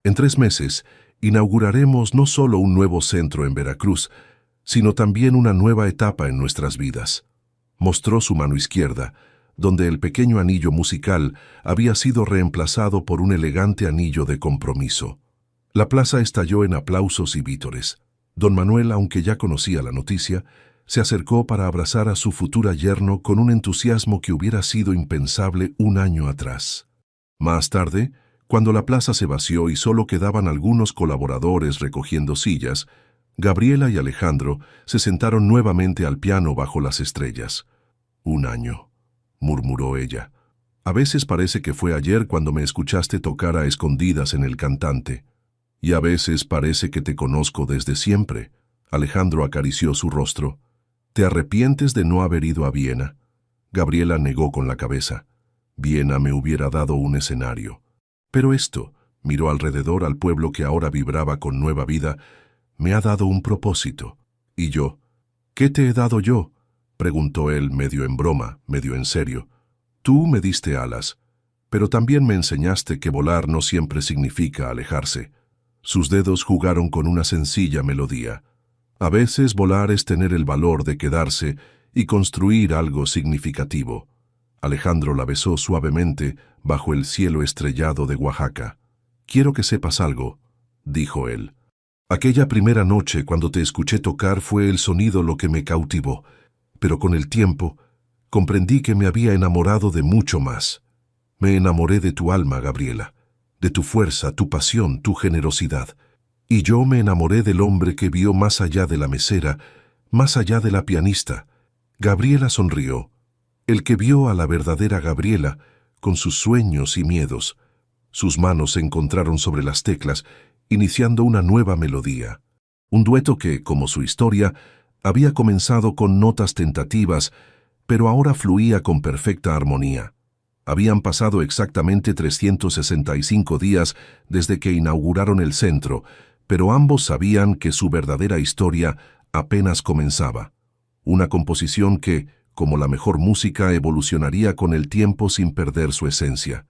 «En 3 meses, inauguraremos no solo un nuevo centro en Veracruz, sino también una nueva etapa en nuestras vidas». Mostró su mano izquierda, donde el pequeño anillo musical había sido reemplazado por un elegante anillo de compromiso. La plaza estalló en aplausos y vítores. Don Manuel, aunque ya conocía la noticia, se acercó para abrazar a su futura yerno con un entusiasmo que hubiera sido impensable 1 año atrás. Más tarde, cuando la plaza se vació y solo quedaban algunos colaboradores recogiendo sillas, Gabriela y Alejandro se sentaron nuevamente al piano bajo las estrellas. «1 año», murmuró ella. «A veces parece que fue ayer cuando me escuchaste tocar a escondidas en El Cantante. Y a veces parece que te conozco desde siempre». Alejandro acarició su rostro. «¿Te arrepientes de no haber ido a Viena?». Gabriela negó con la cabeza. Viena me hubiera dado un escenario. Pero esto, miró alrededor al pueblo que ahora vibraba con nueva vida, me ha dado un propósito. ¿Y yo? ¿Qué te he dado yo?, preguntó él medio en broma, medio en serio. Tú me diste alas, pero también me enseñaste que volar no siempre significa alejarse. Sus dedos jugaron con una sencilla melodía. A veces volar es tener el valor de quedarse y construir algo significativo. Alejandro la besó suavemente bajo el cielo estrellado de Oaxaca. Quiero que sepas algo, dijo él. Aquella primera noche cuando te escuché tocar fue el sonido lo que me cautivó, pero con el tiempo comprendí que me había enamorado de mucho más. Me enamoré de tu alma, Gabriela, de tu fuerza, tu pasión, tu generosidad. Y yo me enamoré del hombre que vio más allá de la mesera, más allá de la pianista. Gabriela sonrió. El que vio a la verdadera Gabriela, con sus sueños y miedos. Sus manos se encontraron sobre las teclas, iniciando una nueva melodía. Un dueto que, como su historia, había comenzado con notas tentativas, pero ahora fluía con perfecta armonía. Habían pasado exactamente 365 días desde que inauguraron el centro, pero ambos sabían que su verdadera historia apenas comenzaba. Una composición que, como la mejor música, evolucionaría con el tiempo sin perder su esencia.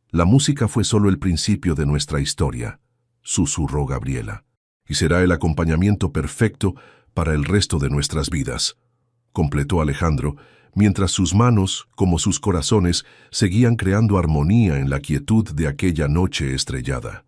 La música fue solo el principio de nuestra historia, susurró Gabriela, y será el acompañamiento perfecto para el resto de nuestras vidas, completó Alejandro, mientras sus manos, como sus corazones, seguían creando armonía en la quietud de aquella noche estrellada.